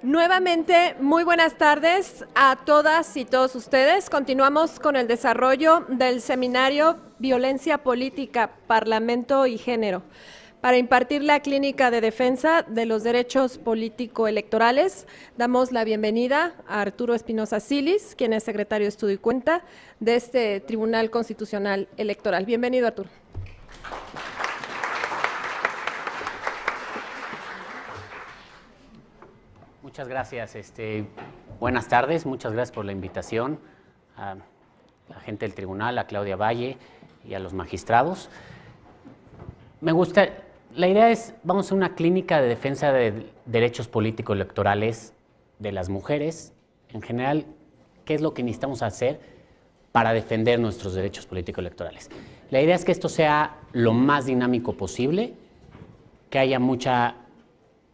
Nuevamente, muy buenas tardes a todas y todos ustedes. Continuamos con el desarrollo del seminario Violencia Política, Parlamento y Género, para impartir la clínica de defensa de los derechos político-electorales. Damos la bienvenida a Arturo Espinosa Silis, quien es secretario de Estudio y Cuenta de este Tribunal Constitucional Electoral. Bienvenido, Arturo. Muchas gracias. Buenas tardes, muchas gracias por la invitación a la gente del tribunal, a Claudia Valle y a los magistrados. La idea es, vamos a hacer una clínica de defensa de derechos políticos electorales de las mujeres. En general, ¿qué es lo que necesitamos hacer para defender nuestros derechos políticos electorales? La idea es que esto sea lo más dinámico posible, que haya mucha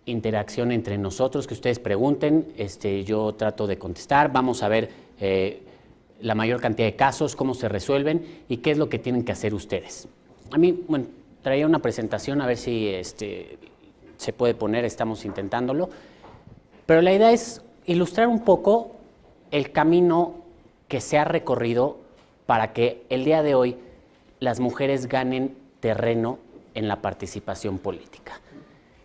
interacción entre nosotros, que ustedes pregunten, yo trato de contestar, vamos a ver la mayor cantidad de casos, cómo se resuelven y qué es lo que tienen que hacer ustedes. A mí, bueno, traía una presentación, a ver si se puede poner, estamos intentándolo, pero la idea es ilustrar un poco el camino que se ha recorrido para que el día de hoy las mujeres ganen terreno en la participación política.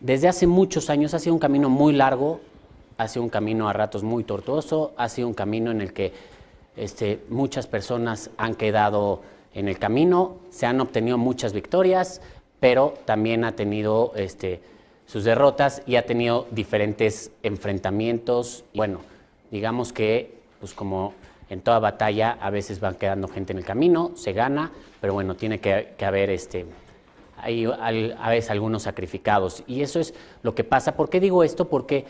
Desde hace muchos años ha sido un camino muy largo, ha sido un camino a ratos muy tortuoso, ha sido un camino en el que muchas personas han quedado en el camino, se han obtenido muchas victorias, pero también ha tenido sus derrotas y ha tenido diferentes enfrentamientos. Bueno, digamos que, pues como en toda batalla, a veces van quedando gente en el camino, se gana, pero bueno, tiene que haber hay a veces algunos sacrificados, y eso es lo que pasa. ¿Por qué digo esto? Porque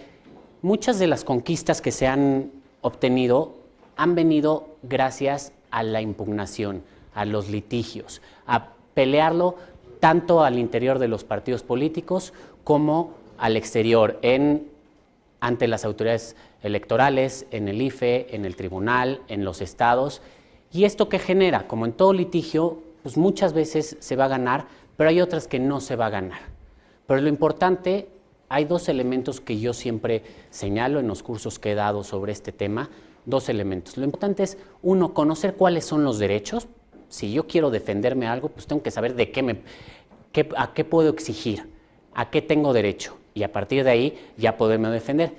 muchas de las conquistas que se han obtenido han venido gracias a la impugnación, a los litigios, a pelearlo tanto al interior de los partidos políticos como al exterior, ante las autoridades electorales, en el IFE, en el tribunal, en los estados. ¿Y esto qué genera? Como en todo litigio, pues muchas veces se va a ganar, pero hay otras que no se va a ganar. Pero lo importante, hay dos elementos que yo siempre señalo en los cursos que he dado sobre este tema, dos elementos. Lo importante es, uno, conocer cuáles son los derechos. Si yo quiero defenderme algo, pues tengo que saber a qué puedo exigir, a qué tengo derecho, y a partir de ahí ya poderme defender.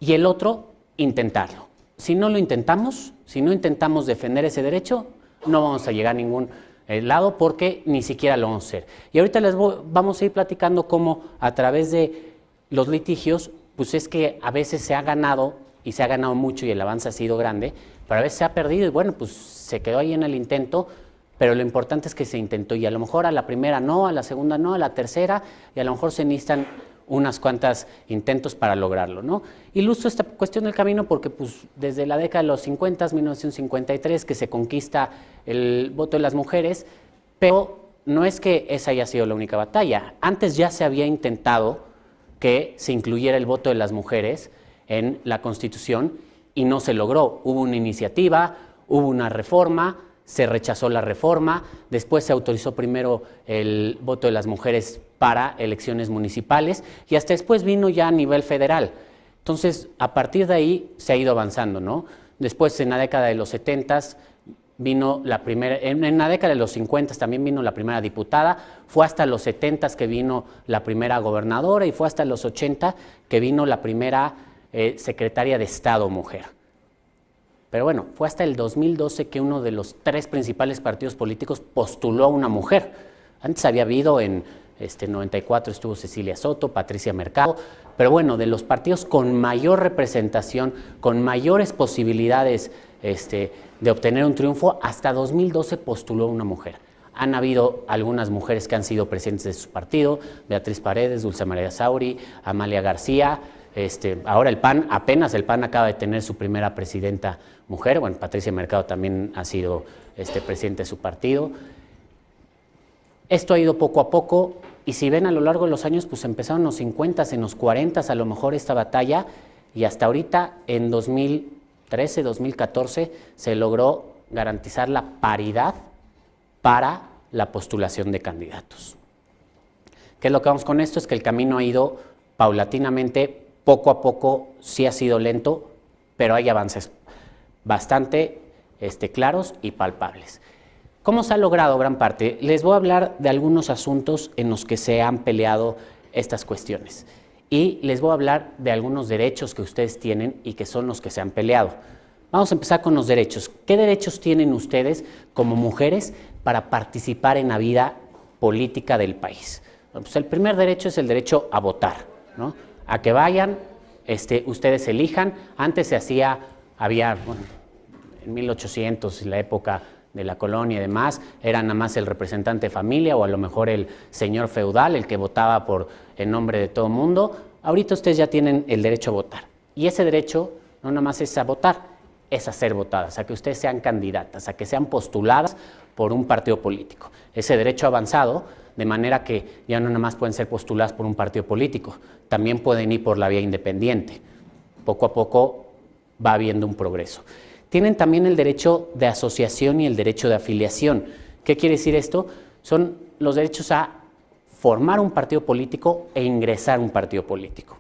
Y el otro, intentarlo. Si no lo intentamos, si no intentamos defender ese derecho, no vamos a llegar a ningún lado, porque ni siquiera lo vamos a hacer. Y ahorita vamos a ir platicando cómo a través de los litigios, pues es que a veces se ha ganado, y se ha ganado mucho y el avance ha sido grande, pero a veces se ha perdido y bueno, pues se quedó ahí en el intento, pero lo importante es que se intentó, y a lo mejor a la primera no, a la segunda no, a la tercera, y a lo mejor se necesitan unas cuantas intentos para lograrlo, ¿no? Ilustro esta cuestión del camino porque pues, desde la década de los 50, 1953, que se conquista el voto de las mujeres, pero no es que esa haya sido la única batalla. Antes ya se había intentado que se incluyera el voto de las mujeres en la Constitución y no se logró. Hubo una iniciativa, hubo una reforma, se rechazó la reforma, después se autorizó primero el voto de las mujeres para elecciones municipales y hasta después vino ya a nivel federal. Entonces, a partir de ahí se ha ido avanzando, ¿no? Después, en la década de los 70 vino la primera, en la década de los 50 también vino la primera diputada, fue hasta los 70 que vino la primera gobernadora y fue hasta los 80 que vino la primera secretaria de Estado mujer. Pero bueno, fue hasta el 2012 que uno de los tres principales partidos políticos postuló a una mujer. Antes había habido en 94 estuvo Cecilia Soto, Patricia Mercado, pero bueno, de los partidos con mayor representación, con mayores posibilidades de obtener un triunfo, hasta 2012 postuló a una mujer. Han habido algunas mujeres que han sido presidentes de su partido, Beatriz Paredes, Dulce María Sauri, Amalia García. Ahora el PAN acaba de tener su primera presidenta mujer. Bueno, Patricia Mercado también ha sido presidente de su partido. Esto ha ido poco a poco, y si ven a lo largo de los años, pues empezaron en los 50, en los 40 a lo mejor esta batalla, y hasta ahorita en 2013, 2014 se logró garantizar la paridad para la postulación de candidatos. ¿Qué es lo que vamos con esto? Es que el camino ha ido paulatinamente poco a poco sí ha sido lento, pero hay avances bastante claros y palpables. ¿Cómo se ha logrado gran parte? Les voy a hablar de algunos asuntos en los que se han peleado estas cuestiones y les voy a hablar de algunos derechos que ustedes tienen y que son los que se han peleado. Vamos a empezar con los derechos. ¿Qué derechos tienen ustedes como mujeres para participar en la vida política del país? Pues el primer derecho es el derecho a votar, ¿no? A que vayan, ustedes elijan. Antes se hacía, bueno, en 1800, en la época de la colonia y demás, era nada más el representante de familia o a lo mejor el señor feudal el que votaba en nombre de todo el mundo. Ahorita ustedes ya tienen el derecho a votar. Y ese derecho no nada más es a votar, es a ser votadas, a que ustedes sean candidatas, a que sean postuladas por un partido político. Ese derecho avanzado, de manera que ya no nada más pueden ser postuladas por un partido político, también pueden ir por la vía independiente. Poco a poco va habiendo un progreso. Tienen también el derecho de asociación y el derecho de afiliación. ¿Qué quiere decir esto? Son los derechos a formar un partido político e ingresar a un partido político.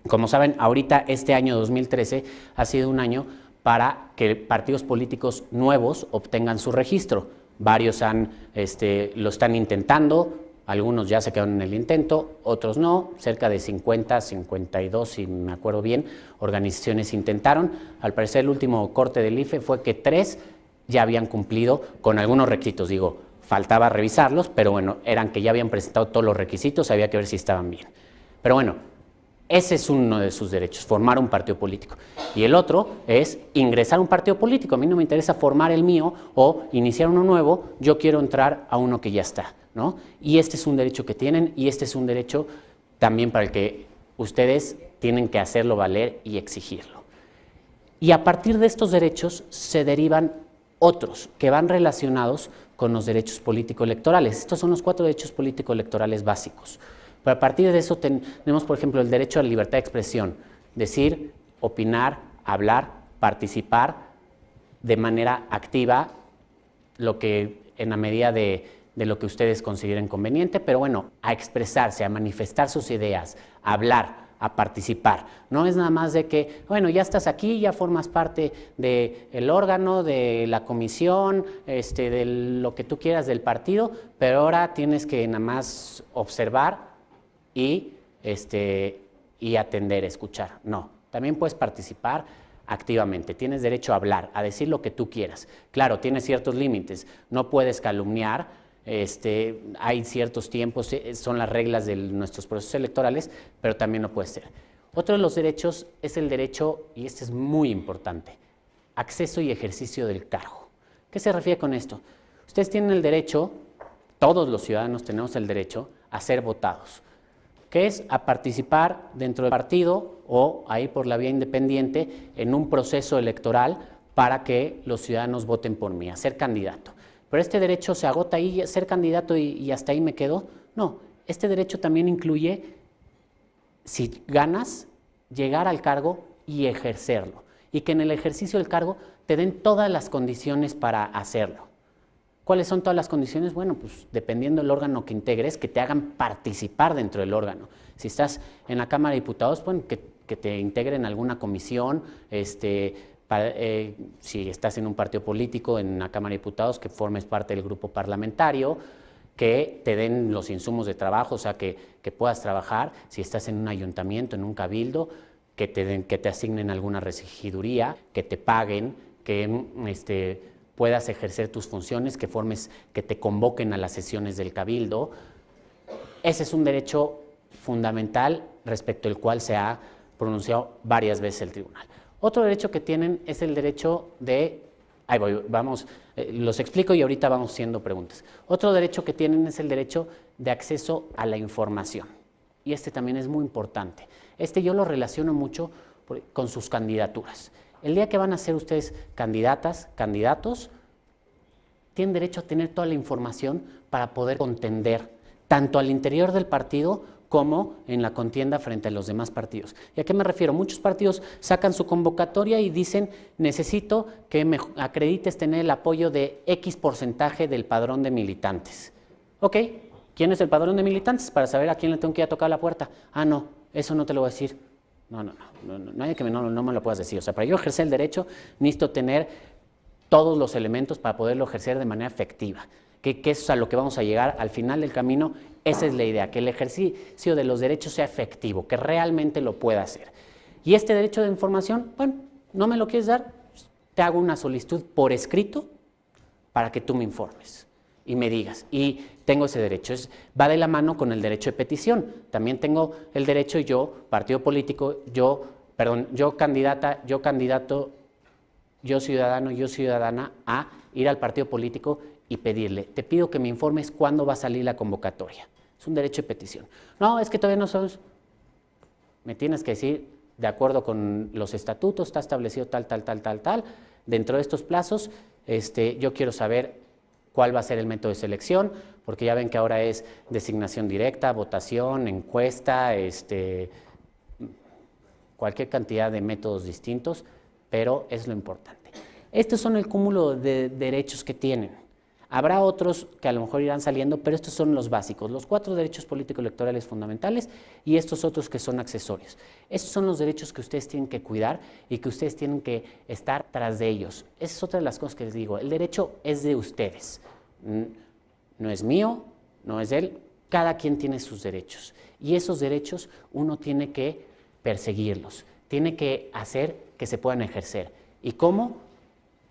Como saben, ahorita este año 2013 ha sido un año para que partidos políticos nuevos obtengan su registro. Varios lo están intentando, algunos ya se quedaron en el intento, otros no, cerca de 50, 52, si me acuerdo bien, organizaciones intentaron. Al parecer el último corte del IFE fue que 3 ya habían cumplido con algunos requisitos, faltaba revisarlos, pero bueno, eran que ya habían presentado todos los requisitos, había que ver si estaban bien. Pero bueno, ese es uno de sus derechos, formar un partido político. Y el otro es ingresar a un partido político. A mí no me interesa formar el mío o iniciar uno nuevo, yo quiero entrar a uno que ya está, ¿no? Y este es un derecho que tienen y este es un derecho también para el que ustedes tienen que hacerlo valer y exigirlo. Y a partir de estos derechos se derivan otros que van relacionados con los derechos político-electorales. Estos son los 4 derechos político-electorales básicos. Pero a partir de eso tenemos, por ejemplo, el derecho a la libertad de expresión, decir, opinar, hablar, participar de manera activa, lo que en la medida de lo que ustedes consideren conveniente, pero bueno, a expresarse, a manifestar sus ideas, a hablar, a participar. No es nada más de que, bueno, ya estás aquí, ya formas parte del órgano, de la comisión, de lo que tú quieras del partido, pero ahora tienes que nada más observar y atender, escuchar. No, también puedes participar activamente, tienes derecho a hablar, a decir lo que tú quieras. Claro, tienes ciertos límites, no puedes calumniar, hay ciertos tiempos, son las reglas de nuestros procesos electorales, pero también no puede ser. Otro de los derechos es el derecho, y este es muy importante, acceso y ejercicio del cargo. ¿Qué se refiere con esto? Ustedes tienen el derecho, todos los ciudadanos tenemos el derecho a ser votados, que es a participar dentro del partido o a ir por la vía independiente en un proceso electoral para que los ciudadanos voten por mí, a ser candidato. Pero este derecho se agota ahí, ser candidato y hasta ahí me quedo. No, este derecho también incluye, si ganas, llegar al cargo y ejercerlo. Y que en el ejercicio del cargo te den todas las condiciones para hacerlo. ¿Cuáles son todas las condiciones? Bueno, pues dependiendo del órgano que integres, que te hagan participar dentro del órgano. Si estás en la Cámara de Diputados, bueno, que te integren alguna comisión, si estás en un partido político, en la Cámara de Diputados, que formes parte del grupo parlamentario, que te den los insumos de trabajo, o sea, que puedas trabajar. Si estás en un ayuntamiento, en un cabildo, que te asignen alguna regiduría, que te paguen, que puedas ejercer tus funciones, que te convoquen a las sesiones del cabildo. Ese es un derecho fundamental respecto al cual se ha pronunciado varias veces el tribunal. Otro derecho que tienen es el derecho de... los explico y ahorita vamos haciendo preguntas. Otro derecho que tienen es el derecho de acceso a la información. Y este también es muy importante. Yo lo relaciono mucho con sus candidaturas. El día que van a ser ustedes candidatas, candidatos, tienen derecho a tener toda la información para poder contender tanto al interior del partido como en la contienda frente a los demás partidos. ¿Y a qué me refiero? Muchos partidos sacan su convocatoria y dicen, necesito que me acredites tener el apoyo de X porcentaje del padrón de militantes. Ok, ¿quién es el padrón de militantes? Para saber a quién le tengo que ir a tocar la puerta. Ah, no, eso no te lo voy a decir. Nadie que no me lo puedas decir. O sea, para yo ejercer el derecho necesito tener todos los elementos para poderlo ejercer de manera efectiva. Que es a lo que vamos a llegar al final del camino. Esa es la idea, que el ejercicio de los derechos sea efectivo, que realmente lo pueda hacer. Y este derecho de información, bueno, no me lo quieres dar, te hago una solicitud por escrito para que tú me informes y me digas. Y tengo ese derecho. Va de la mano con el derecho de petición. También tengo el derecho yo, partido político, yo candidata, yo candidato, yo ciudadano, yo ciudadana, a ir al partido político y pedirle, te pido que me informes cuándo va a salir la convocatoria. Es un derecho de petición. No, es que todavía no sabes. Me tienes que decir, de acuerdo con los estatutos, está establecido tal. Dentro de estos plazos, yo quiero saber cuál va a ser el método de selección, porque ya ven que ahora es designación directa, votación, encuesta, cualquier cantidad de métodos distintos, pero es lo importante. Estos son el cúmulo de derechos que tienen. Habrá otros que a lo mejor irán saliendo, pero estos son los básicos, los 4 derechos político-electorales fundamentales y estos otros que son accesorios. Estos son los derechos que ustedes tienen que cuidar y que ustedes tienen que estar tras de ellos. Esa es otra de las cosas que les digo, el derecho es de ustedes, no es mío, no es de él, cada quien tiene sus derechos y esos derechos uno tiene que perseguirlos, tiene que hacer que se puedan ejercer. ¿Y cómo?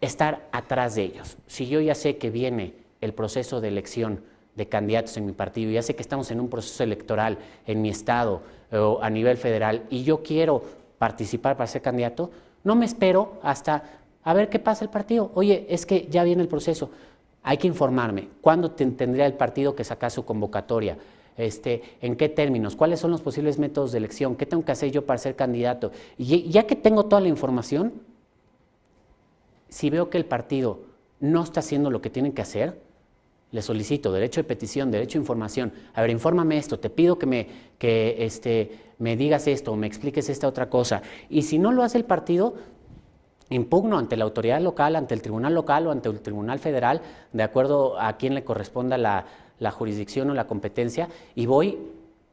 Estar atrás de ellos. Si yo ya sé que viene el proceso de elección de candidatos en mi partido, ya sé que estamos en un proceso electoral en mi estado o a nivel federal y yo quiero participar para ser candidato, no me espero hasta a ver qué pasa el partido. Oye, es que ya viene el proceso, hay que informarme. ¿Cuándo tendría el partido que sacar su convocatoria? ¿En qué términos? ¿Cuáles son los posibles métodos de elección? ¿Qué tengo que hacer yo para ser candidato? Y ya que tengo toda la información, si veo que el partido no está haciendo lo que tienen que hacer, le solicito derecho de petición, derecho de información. A ver, infórmame esto, te pido que me digas esto o me expliques esta otra cosa. Y si no lo hace el partido, impugno ante la autoridad local, ante el tribunal local o ante el tribunal federal, de acuerdo a quién le corresponda la jurisdicción o la competencia, y voy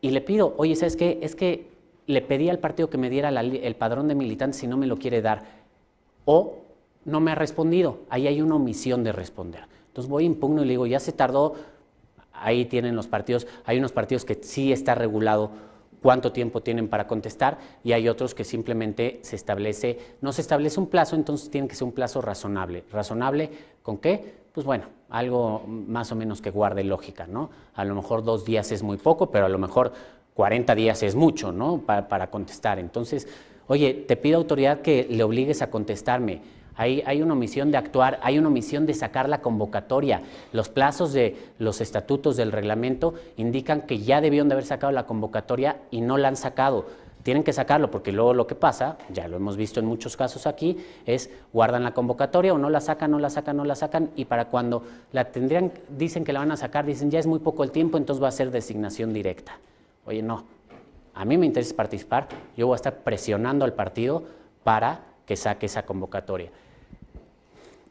y le pido, oye, ¿sabes qué? Es que le pedí al partido que me diera el padrón de militantes y no me lo quiere dar. O no me ha respondido, ahí hay una omisión de responder. Entonces voy, impugno y le digo, ya se tardó, ahí tienen los partidos, hay unos partidos que sí está regulado cuánto tiempo tienen para contestar y hay otros que simplemente no se establece un plazo, entonces tiene que ser un plazo razonable. ¿Razonable con qué? Pues bueno, algo más o menos que guarde lógica, ¿no? A lo mejor 2 días es muy poco, pero a lo mejor 40 días es mucho, ¿no? Para contestar. Entonces, oye, te pido autoridad que le obligues a contestarme. Hay una omisión de actuar, hay una omisión de sacar la convocatoria. Los plazos de los estatutos del reglamento indican que ya debieron de haber sacado la convocatoria y no la han sacado. Tienen que sacarlo porque luego lo que pasa, ya lo hemos visto en muchos casos aquí, es guardan la convocatoria o no la sacan y para cuando la tendrían, dicen que la van a sacar, dicen ya es muy poco el tiempo, entonces va a ser designación directa. Oye, no, a mí me interesa participar, yo voy a estar presionando al partido para que saque esa convocatoria.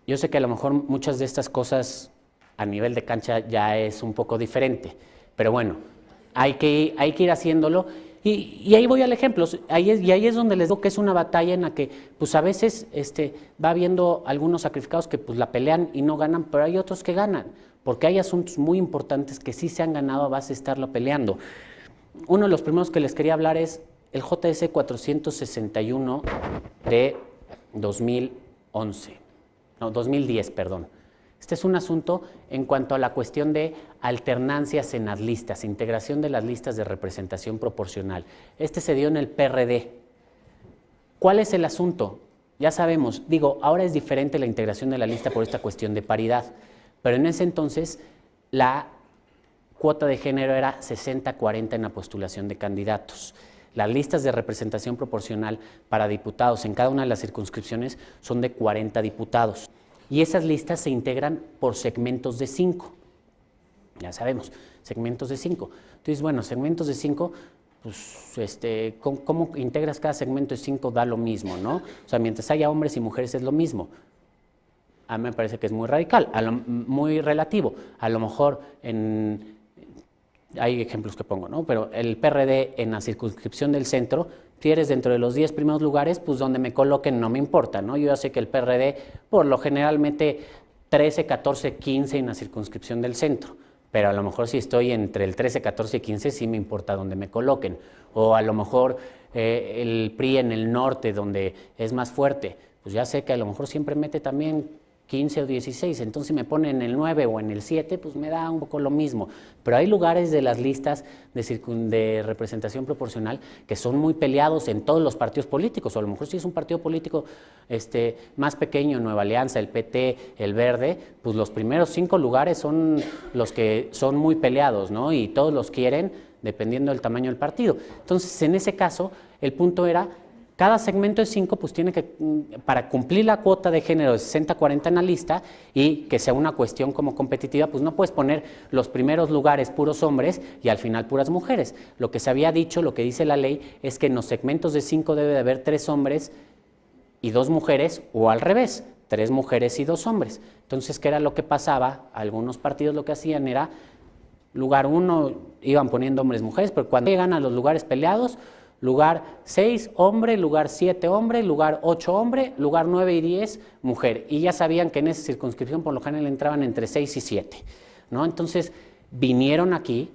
Yo sé que a lo mejor muchas de estas cosas a nivel de cancha ya es un poco diferente, pero bueno, hay que ir haciéndolo y ahí voy al ejemplo, ahí es donde les digo que es una batalla en la que pues a veces va habiendo algunos sacrificados que pues la pelean y no ganan, pero hay otros que ganan, porque hay asuntos muy importantes que sí se han ganado a base de estarlo peleando. Uno de los primeros que les quería hablar es el JS 461 de 2010, perdón. Este es un asunto en cuanto a la cuestión de alternancias en las listas, integración de las listas de representación proporcional. Este se dio en el PRD. ¿Cuál es el asunto? Ya sabemos, ahora es diferente la integración de la lista por esta cuestión de paridad, pero en ese entonces la cuota de género era 60-40 en la postulación de candidatos. Las listas de representación proporcional para diputados en cada una de las circunscripciones son de 40 diputados. Y esas listas se integran por segmentos de 5. Ya sabemos, segmentos de 5. Entonces, bueno, segmentos de 5, pues, ¿cómo integras cada segmento de 5? Da lo mismo, ¿no? O sea, mientras haya hombres y mujeres es lo mismo. A mí me parece que es muy radical, muy relativo. A lo mejor hay ejemplos que pongo, ¿no? Pero el PRD en la circunscripción del centro Si eres dentro de los 10 primeros lugares, pues donde me coloquen no me importa, ¿no? Yo ya sé que el PRD, por lo generalmente 13, 14, 15 en la circunscripción del centro, pero a lo mejor si estoy entre el 13, 14 y 15 sí me importa donde me coloquen, o a lo mejor el PRI en el norte donde es más fuerte, pues ya sé que a lo mejor siempre mete también 15 o 16, entonces si me ponen en el 9 o en el 7, pues me da un poco lo mismo. Pero hay lugares de las listas de representación proporcional que son muy peleados en todos los partidos políticos, o a lo mejor si es un partido político más pequeño, Nueva Alianza, el PT, el Verde, pues los primeros 5 lugares son los que son muy peleados, ¿no? Y todos los quieren dependiendo del tamaño del partido. Entonces, en ese caso, el punto era, cada segmento de 5 pues tiene que, para cumplir la cuota de género de 60-40 en la lista y que sea una cuestión como competitiva, pues no puedes poner los primeros lugares puros hombres y al final puras mujeres. Lo que se había dicho, lo que dice la ley, es que en los segmentos de 5 debe de haber 3 hombres y 2 mujeres, o al revés, 3 mujeres y 2 hombres. Entonces, ¿qué era lo que pasaba? Algunos partidos lo que hacían era, lugar 1 iban poniendo hombres y mujeres, pero cuando llegan a los lugares peleados, lugar 6, hombre, lugar 7, hombre, lugar 8, hombre, lugar 9 y 10, mujer. Y ya sabían que en esa circunscripción por lo general entraban entre 6 y 7, ¿no? Entonces, vinieron aquí,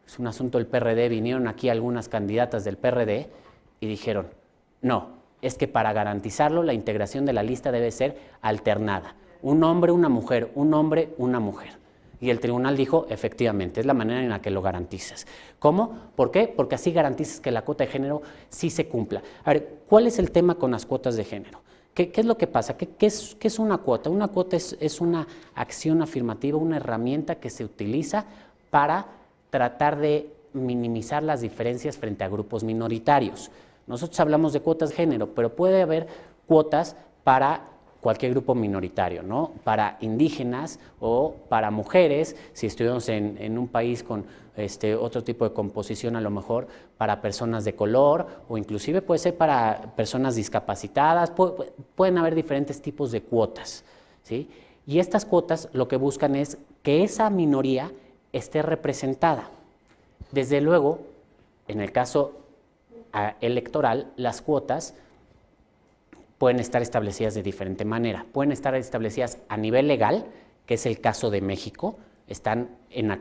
es un asunto del PRD, vinieron aquí algunas candidatas del PRD y dijeron, no, es que para garantizarlo la integración de la lista debe ser alternada. Un hombre, una mujer, un hombre, una mujer. Y el tribunal dijo, efectivamente, es la manera en la que lo garantizas. ¿Cómo? ¿Por qué? Porque así garantizas que la cuota de género sí se cumpla. A ver, ¿cuál es el tema con las cuotas de género? ¿Qué es lo que pasa? ¿Qué es una cuota? Una cuota es una acción afirmativa, una herramienta que se utiliza para tratar de minimizar las diferencias frente a grupos minoritarios. Nosotros hablamos de cuotas de género, pero puede haber cuotas para cualquier grupo minoritario, ¿no? Para indígenas o para mujeres, si estuvimos en un país con otro tipo de composición, a lo mejor para personas de color, o inclusive puede ser para personas discapacitadas, pueden haber diferentes tipos de cuotas, ¿sí? Y estas cuotas lo que buscan es que esa minoría esté representada. Desde luego, en el caso electoral, las cuotas pueden estar establecidas de diferente manera. Pueden estar establecidas a nivel legal, que es el caso de México, están en la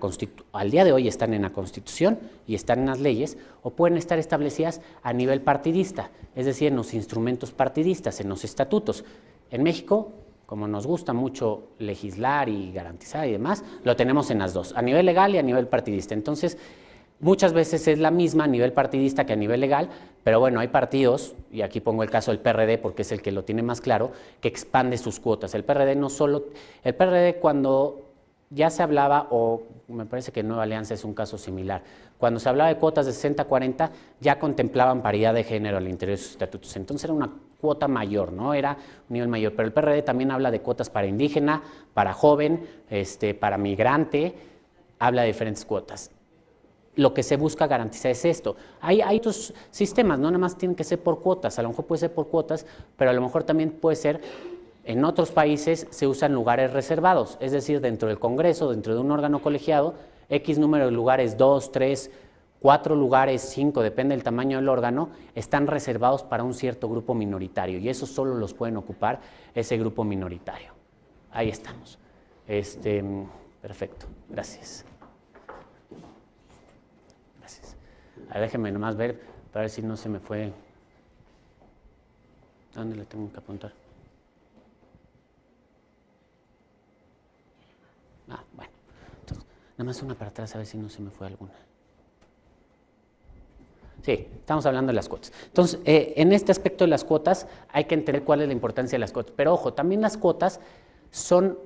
al día de hoy están en la Constitución y están en las leyes, o pueden estar establecidas a nivel partidista, es decir, en los instrumentos partidistas, en los estatutos. En México, como nos gusta mucho legislar y garantizar y demás, lo tenemos en las dos, a nivel legal y a nivel partidista. Entonces, muchas veces es la misma a nivel partidista que a nivel legal, pero bueno, hay partidos, y aquí pongo el caso del PRD porque es el que lo tiene más claro, que expande sus cuotas. El PRD cuando ya se hablaba, o me parece que Nueva Alianza es un caso similar, cuando se hablaba de cuotas de 60-40, ya contemplaban paridad de género al interior de sus estatutos. Entonces era una cuota mayor, ¿no? Era un nivel mayor, pero el PRD también habla de cuotas para indígena, para joven, para migrante, habla de diferentes cuotas. Lo que se busca garantizar es esto. Hay otros sistemas, no nada más tienen que ser por cuotas, a lo mejor puede ser por cuotas, pero a lo mejor también puede ser, en otros países se usan lugares reservados, es decir, dentro del Congreso, dentro de un órgano colegiado, X número de lugares, 2, 3, 4 lugares, 5, depende del tamaño del órgano, están reservados para un cierto grupo minoritario y esos solo los pueden ocupar ese grupo minoritario. Ahí estamos. Perfecto, gracias. A ver, déjenme nomás ver, para ver si no se me fue. ¿Dónde le tengo que apuntar? Bueno. Entonces, nada más una para atrás, a ver si no se me fue alguna. Sí, estamos hablando de las cuotas. Entonces, en este aspecto de las cuotas, hay que entender cuál es la importancia de las cuotas. Pero ojo, también las cuotas son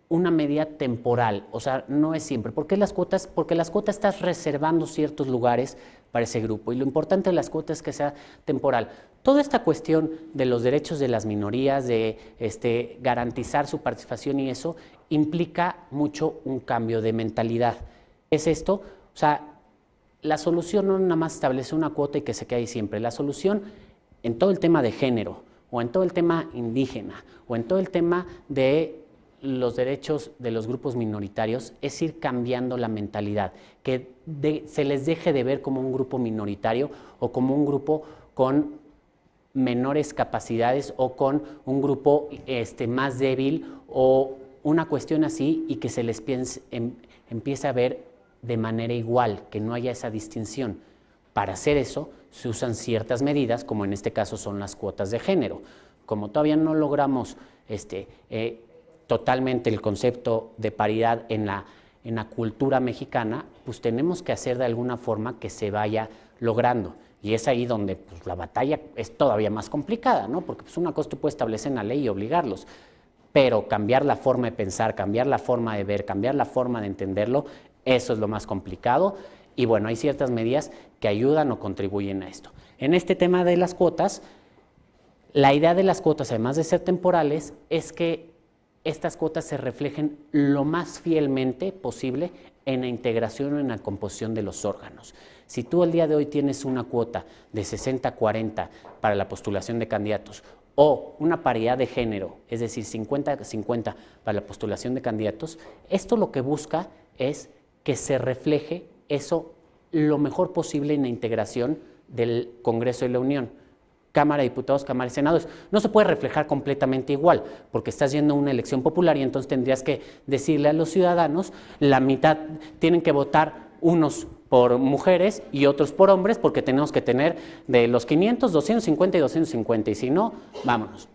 una medida temporal, o sea, no es siempre. ¿Por qué las cuotas? Porque las cuotas estás reservando ciertos lugares para ese grupo y lo importante de las cuotas es que sea temporal. Toda esta cuestión de los derechos de las minorías, de garantizar su participación y eso, implica mucho un cambio de mentalidad. ¿Es esto? O sea, la solución no nada más establece una cuota y que se quede ahí siempre. La solución en todo el tema de género, o en todo el tema indígena, o en todo el tema de los derechos de los grupos minoritarios, es ir cambiando la mentalidad, que se les deje de ver como un grupo minoritario o como un grupo con menores capacidades o con un grupo más débil o una cuestión así, y que se les empiece a ver de manera igual, que no haya esa distinción. Para hacer eso se usan ciertas medidas, como en este caso son las cuotas de género. Como todavía no logramos totalmente el concepto de paridad en la cultura mexicana, pues tenemos que hacer de alguna forma que se vaya logrando. Y es ahí donde pues, la batalla es todavía más complicada, ¿no? Porque pues, una cosa tú puedes establecer en la ley y obligarlos, pero cambiar la forma de pensar, cambiar la forma de ver, cambiar la forma de entenderlo, eso es lo más complicado. Y bueno, hay ciertas medidas que ayudan o contribuyen a esto. En este tema de las cuotas, la idea de las cuotas, además de ser temporales, es que estas cuotas se reflejen lo más fielmente posible en la integración o en la composición de los órganos. Si tú el día de hoy tienes una cuota de 60-40 para la postulación de candidatos o una paridad de género, es decir, 50-50 para la postulación de candidatos, esto lo que busca es que se refleje eso lo mejor posible en la integración del Congreso de la Unión. Cámara de Diputados, Cámara de Senadores. No se puede reflejar completamente igual, porque estás yendo a una elección popular y entonces tendrías que decirle a los ciudadanos, la mitad tienen que votar unos por mujeres y otros por hombres, porque tenemos que tener de los 500, 250 y 250, y si no, vámonos.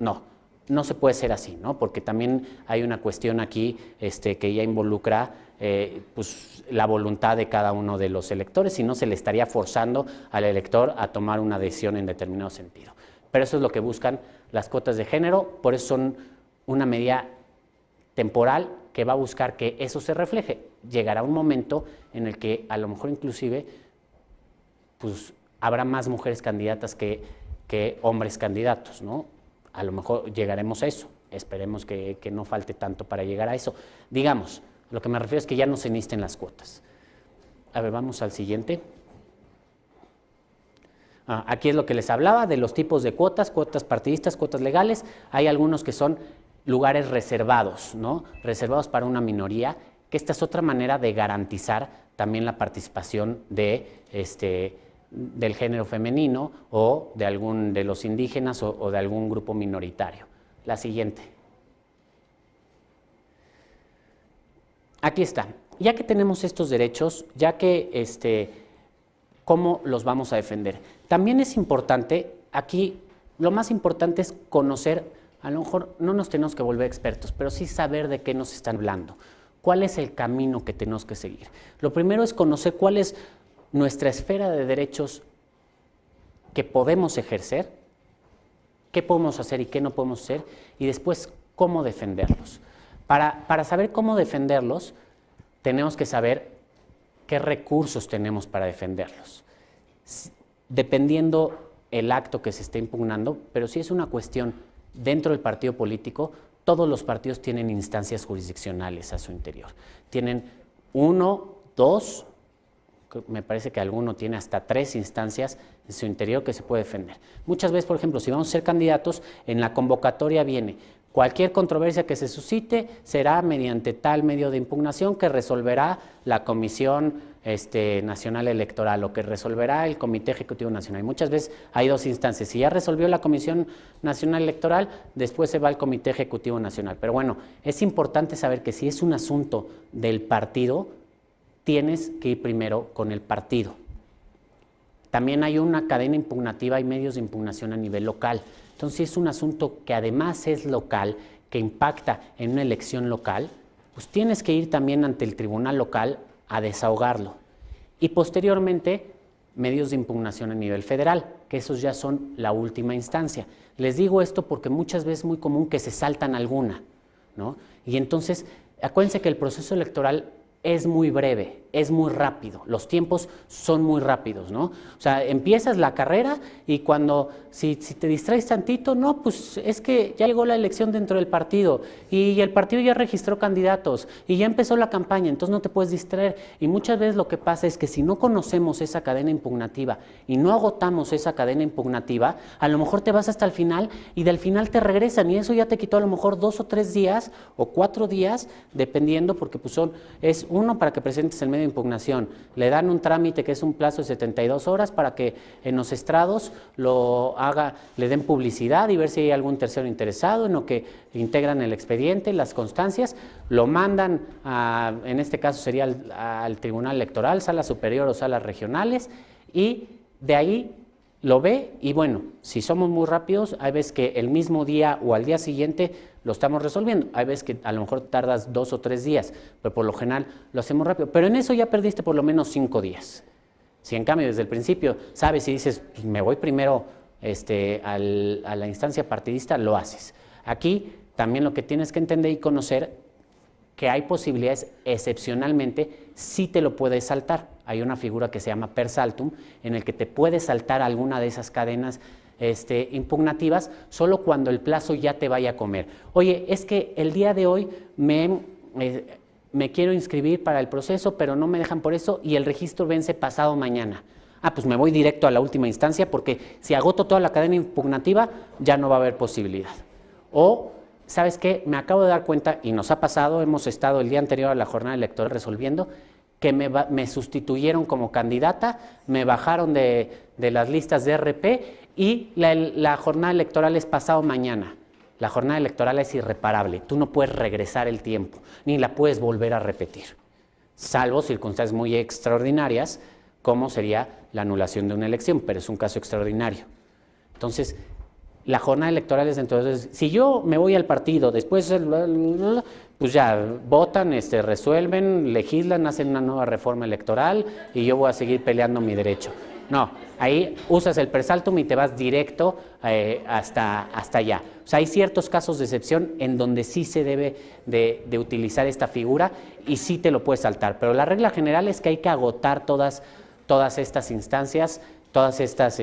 No se puede ser así, ¿no? Porque también hay una cuestión aquí que ya involucra pues, la voluntad de cada uno de los electores, si no se le estaría forzando al elector a tomar una decisión en determinado sentido. Pero eso es lo que buscan las cuotas de género, por eso son una medida temporal que va a buscar que eso se refleje. Llegará un momento en el que a lo mejor inclusive pues, habrá más mujeres candidatas que hombres candidatos, ¿no? A lo mejor llegaremos a eso, esperemos que no falte tanto para llegar a eso. Digamos, lo que me refiero es que ya no se necesiten las cuotas. A ver, vamos al siguiente. Aquí es lo que les hablaba de los tipos de cuotas, cuotas partidistas, cuotas legales. Hay algunos que son lugares reservados, ¿no? Reservados para una minoría, que esta es otra manera de garantizar también la participación del género femenino o de los indígenas o de algún grupo minoritario. La siguiente. Aquí está. Ya que tenemos estos derechos, ya que ¿cómo los vamos a defender? También es importante, aquí lo más importante es conocer, a lo mejor no nos tenemos que volver expertos, pero sí saber de qué nos están hablando. ¿Cuál es el camino que tenemos que seguir? Lo primero es conocer cuál es nuestra esfera de derechos que podemos ejercer, qué podemos hacer y qué no podemos hacer, y después cómo defenderlos. Para saber cómo defenderlos, tenemos que saber qué recursos tenemos para defenderlos. Dependiendo el acto que se esté impugnando, pero si es una cuestión dentro del partido político, todos los partidos tienen instancias jurisdiccionales a su interior. Tienen 1, 2, me parece que alguno tiene hasta 3 instancias en su interior que se puede defender. Muchas veces, por ejemplo, si vamos a ser candidatos, en la convocatoria viene: cualquier controversia que se suscite será mediante tal medio de impugnación que resolverá la Comisión Nacional Electoral o que resolverá el Comité Ejecutivo Nacional. Y muchas veces hay 2 instancias. Si ya resolvió la Comisión Nacional Electoral, después se va al Comité Ejecutivo Nacional. Pero bueno, es importante saber que si es un asunto del partido, tienes que ir primero con el partido. También hay una cadena impugnativa y medios de impugnación a nivel local. Entonces, si es un asunto que además es local, que impacta en una elección local, pues tienes que ir también ante el tribunal local a desahogarlo. Y posteriormente, medios de impugnación a nivel federal, que esos ya son la última instancia. Les digo esto porque muchas veces es muy común que se saltan alguna, ¿no? Y entonces, acuérdense que el proceso electoral es muy breve, es muy rápido, los tiempos son muy rápidos, ¿no? O sea, empiezas la carrera y si te distraes tantito, no, pues es que ya llegó la elección dentro del partido y el partido ya registró candidatos y ya empezó la campaña, entonces no te puedes distraer. Y muchas veces lo que pasa es que si no conocemos esa cadena impugnativa y no agotamos esa cadena impugnativa, a lo mejor te vas hasta el final y del final te regresan y eso ya te quitó a lo mejor 2 o 3 días o 4 días, dependiendo, porque pues es uno para que presentes el medio medio de impugnación, le dan un trámite que es un plazo de 72 horas para que en los estrados lo haga, le den publicidad y ver si hay algún tercero interesado en lo que integran el expediente, las constancias, lo mandan en este caso sería al Tribunal Electoral, Sala Superior o Salas Regionales, y de ahí lo ve y bueno, si somos muy rápidos, hay veces que el mismo día o al día siguiente lo estamos resolviendo. Hay veces que a lo mejor tardas 2 o 3 días, pero por lo general lo hacemos rápido. Pero en eso ya perdiste por lo menos 5 días. Si en cambio desde el principio sabes y dices, pues me voy primero a la instancia partidista, lo haces. Aquí también lo que tienes que entender y conocer que hay posibilidades, excepcionalmente, sí te lo puedes saltar. Hay una figura que se llama per saltum, en el que te puedes saltar alguna de esas cadenas impugnativas, solo cuando el plazo ya te vaya a comer. Oye, es que el día de hoy me quiero inscribir para el proceso, pero no me dejan por eso y el registro vence pasado mañana. Ah, pues me voy directo a la última instancia porque si agoto toda la cadena impugnativa, ya no va a haber posibilidad. O ¿sabes qué? Me acabo de dar cuenta, y nos ha pasado, hemos estado el día anterior a la jornada electoral resolviendo, que me sustituyeron como candidata, me bajaron de las listas de RP y la jornada electoral es pasado mañana. La jornada electoral es irreparable, tú no puedes regresar el tiempo, ni la puedes volver a repetir, salvo circunstancias muy extraordinarias, como sería la anulación de una elección, pero es un caso extraordinario. Entonces, la jornada electoral es entonces, si yo me voy al partido, después pues ya votan, resuelven, legislan, hacen una nueva reforma electoral y yo voy a seguir peleando mi derecho. No, ahí usas el per saltum y te vas directo hasta allá. O sea, hay ciertos casos de excepción en donde sí se debe de utilizar esta figura y sí te lo puedes saltar, pero la regla general es que hay que agotar todas estas instancias, todas estas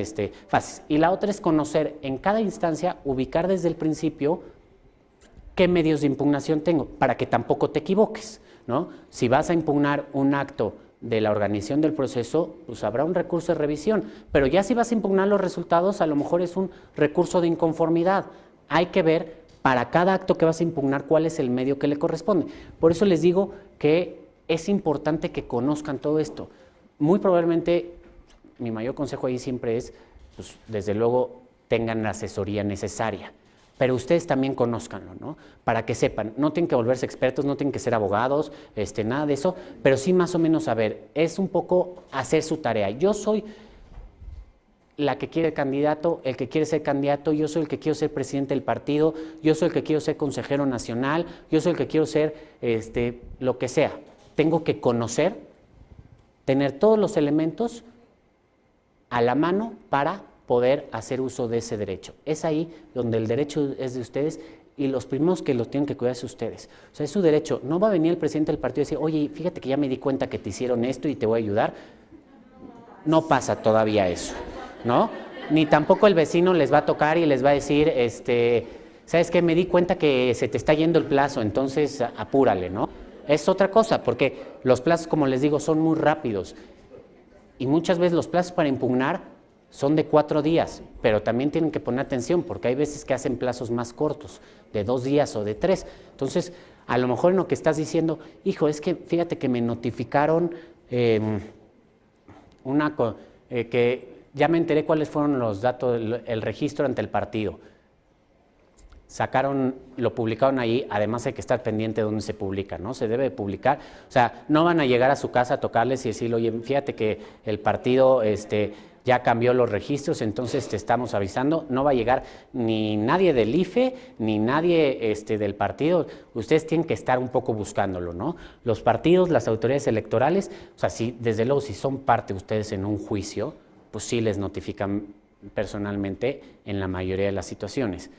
fases. Y la otra es conocer en cada instancia, ubicar desde el principio qué medios de impugnación tengo, para que tampoco te equivoques, ¿no? Si vas a impugnar un acto de la organización del proceso, pues habrá un recurso de revisión, pero ya si vas a impugnar los resultados, a lo mejor es un recurso de inconformidad. Hay que ver para cada acto que vas a impugnar cuál es el medio que le corresponde. Por eso les digo que es importante que conozcan todo esto. Muy probablemente mi mayor consejo ahí siempre es, pues, desde luego, tengan la asesoría necesaria, pero ustedes también conózcanlo, ¿no? Para que sepan, no tienen que volverse expertos, no tienen que ser abogados, nada de eso, pero sí más o menos saber, es un poco hacer su tarea. Yo soy la que quiere candidato, el que quiere ser candidato, yo soy el que quiero ser presidente del partido, yo soy el que quiero ser consejero nacional, yo soy el que quiero ser lo que sea. Tengo que conocer, tener todos los elementos a la mano para poder hacer uso de ese derecho. Es ahí donde el derecho es de ustedes y los primeros que los tienen que cuidar es ustedes. O sea, es su derecho. No va a venir el presidente del partido y decir, oye, fíjate que ya me di cuenta que te hicieron esto y te voy a ayudar. No pasa todavía eso, ¿no? Ni tampoco el vecino les va a tocar y les va a decir, ¿sabes qué? Me di cuenta que se te está yendo el plazo, entonces apúrale, ¿no? Es otra cosa, porque los plazos, como les digo, son muy rápidos. Y muchas veces los plazos para impugnar son de 4 días, pero también tienen que poner atención porque hay veces que hacen plazos más cortos, de 2 días o de 3. Entonces, a lo mejor en lo que estás diciendo, hijo, es que fíjate que me notificaron que ya me enteré cuáles fueron los datos, el registro ante el partido. Lo publicaron ahí, además hay que estar pendiente de dónde se publica, ¿no? Se debe de publicar, o sea, no van a llegar a su casa a tocarles y decirle, oye, fíjate que el partido ya cambió los registros, entonces te estamos avisando. No va a llegar ni nadie del IFE, ni nadie del partido. Ustedes tienen que estar un poco buscándolo, ¿no? Los partidos, las autoridades electorales, o sea, desde luego, si son parte ustedes en un juicio, pues sí les notifican personalmente en la mayoría de las situaciones.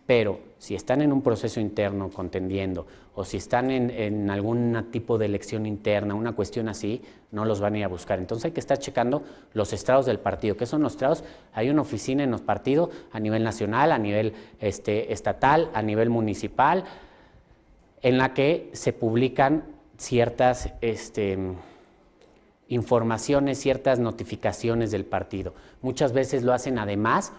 Pero si están en un proceso interno contendiendo o si están en algún tipo de elección interna, una cuestión así, no los van a ir a buscar. Entonces hay que estar checando los estrados del partido. ¿Qué son los estrados? Hay una oficina en los partidos a nivel nacional, a nivel estatal, a nivel municipal, en la que se publican ciertas informaciones, ciertas notificaciones del partido. Muchas veces lo hacen además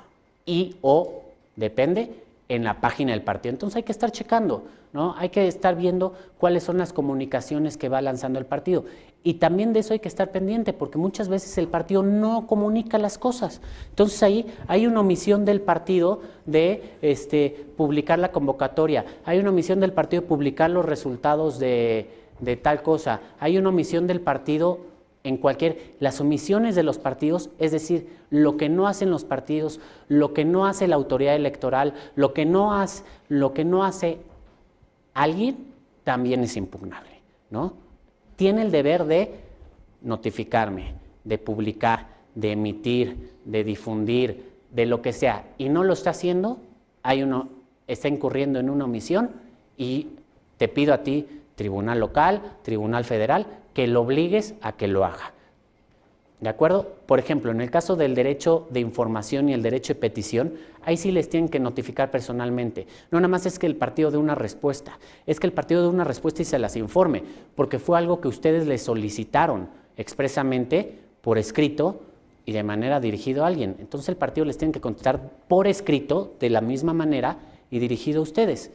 depende, en la página del partido. Entonces hay que estar checando, ¿no? Hay que estar viendo cuáles son las comunicaciones que va lanzando el partido. Y también de eso hay que estar pendiente, porque muchas veces el partido no comunica las cosas. Entonces ahí hay una omisión del partido de publicar la convocatoria, hay una omisión del partido de publicar los resultados de tal cosa, hay una omisión del partido las omisiones de los partidos, es decir, lo que no hacen los partidos, lo que no hace la autoridad electoral, lo que no hace alguien, también es impugnable, ¿no? Tiene el deber de notificarme, de publicar, de emitir, de difundir, de lo que sea, y no lo está haciendo, está incurriendo en una omisión y te pido a ti, tribunal local, tribunal federal, que lo obligues a que lo haga. ¿De acuerdo? Por ejemplo, en el caso del derecho de información y el derecho de petición, ahí sí les tienen que notificar personalmente. No nada más es que el partido dé una respuesta, es que el partido dé una respuesta y se las informe, porque fue algo que ustedes le solicitaron expresamente por escrito y de manera dirigida a alguien. Entonces el partido les tiene que contestar por escrito de la misma manera y dirigido a ustedes.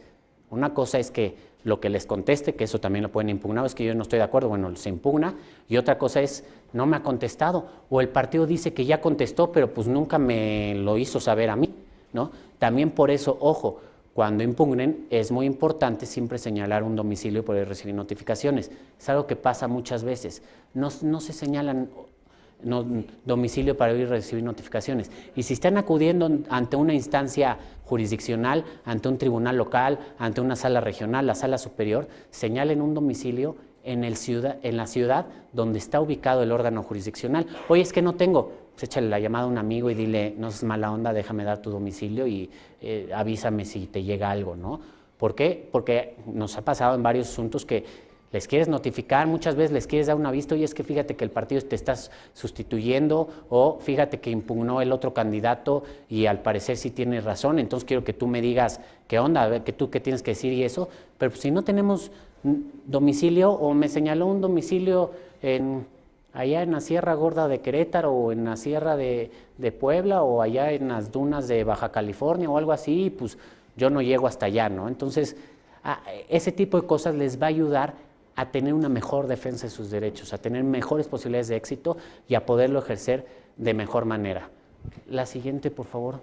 Una cosa es que lo que les conteste, que eso también lo pueden impugnar, es que yo no estoy de acuerdo, bueno, se impugna, y otra cosa es, no me ha contestado, o el partido dice que ya contestó, pero pues nunca me lo hizo saber a mí, ¿no? También por eso, ojo, cuando impugnen, es muy importante siempre señalar un domicilio por recibir notificaciones. Es algo que pasa muchas veces, no se señalan domicilio para ir a recibir notificaciones. Y si están acudiendo ante una instancia jurisdiccional, ante un tribunal local, ante una sala regional, la sala superior, señalen un domicilio en la ciudad donde está ubicado el órgano jurisdiccional. Oye, es que no tengo, pues échale la llamada a un amigo y dile, no es mala onda, déjame dar tu domicilio y avísame si te llega algo, ¿no? ¿Por qué? Porque nos ha pasado en varios asuntos que les quieres notificar, muchas veces les quieres dar un aviso, y es que fíjate que el partido te estás sustituyendo, o fíjate que impugnó el otro candidato y al parecer sí tiene razón, entonces quiero que tú me digas qué onda, a ver, tú qué tienes que decir y eso, pero pues, si no tenemos domicilio, o me señaló un domicilio allá en la Sierra Gorda de Querétaro, o en la Sierra de Puebla, o allá en las dunas de Baja California o algo así, pues yo no llego hasta allá, ¿no? Entonces, ese tipo de cosas les va a ayudar a tener una mejor defensa de sus derechos, a tener mejores posibilidades de éxito y a poderlo ejercer de mejor manera. La siguiente, por favor.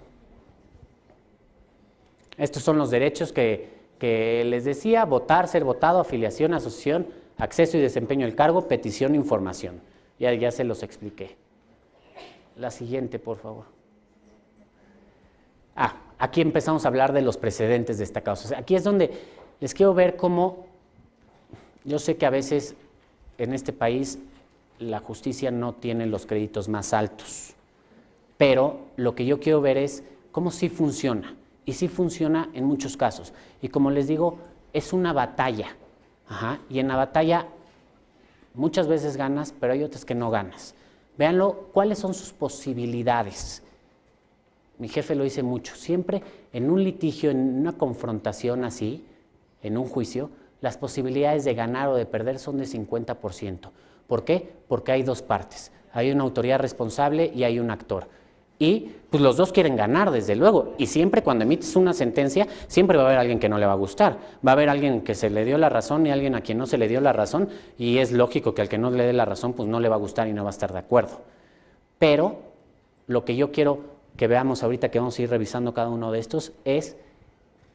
Estos son los derechos que les decía: votar, ser votado, afiliación, asociación, acceso y desempeño del cargo, petición e información. Ya se los expliqué. La siguiente, por favor. Aquí empezamos a hablar de los precedentes de esta causa. O sea, aquí es donde les quiero ver cómo. Yo sé que a veces en este país la justicia no tiene los créditos más altos, pero lo que yo quiero ver es cómo sí funciona, y sí funciona en muchos casos. Y como les digo, es una batalla, y en la batalla muchas veces ganas, pero hay otras que no ganas. Véanlo, cuáles son sus posibilidades. Mi jefe lo dice mucho, siempre en un litigio, en una confrontación así, en un juicio, las posibilidades de ganar o de perder son de 50%. ¿Por qué? Porque hay dos partes. Hay una autoridad responsable y hay un actor. Y pues los dos quieren ganar, desde luego. Y siempre cuando emites una sentencia, siempre va a haber alguien que no le va a gustar. Va a haber alguien que se le dio la razón y alguien a quien no se le dio la razón. Y es lógico que al que no le dé la razón, pues no le va a gustar y no va a estar de acuerdo. Pero lo que yo quiero que veamos ahorita, que vamos a ir revisando cada uno de estos, es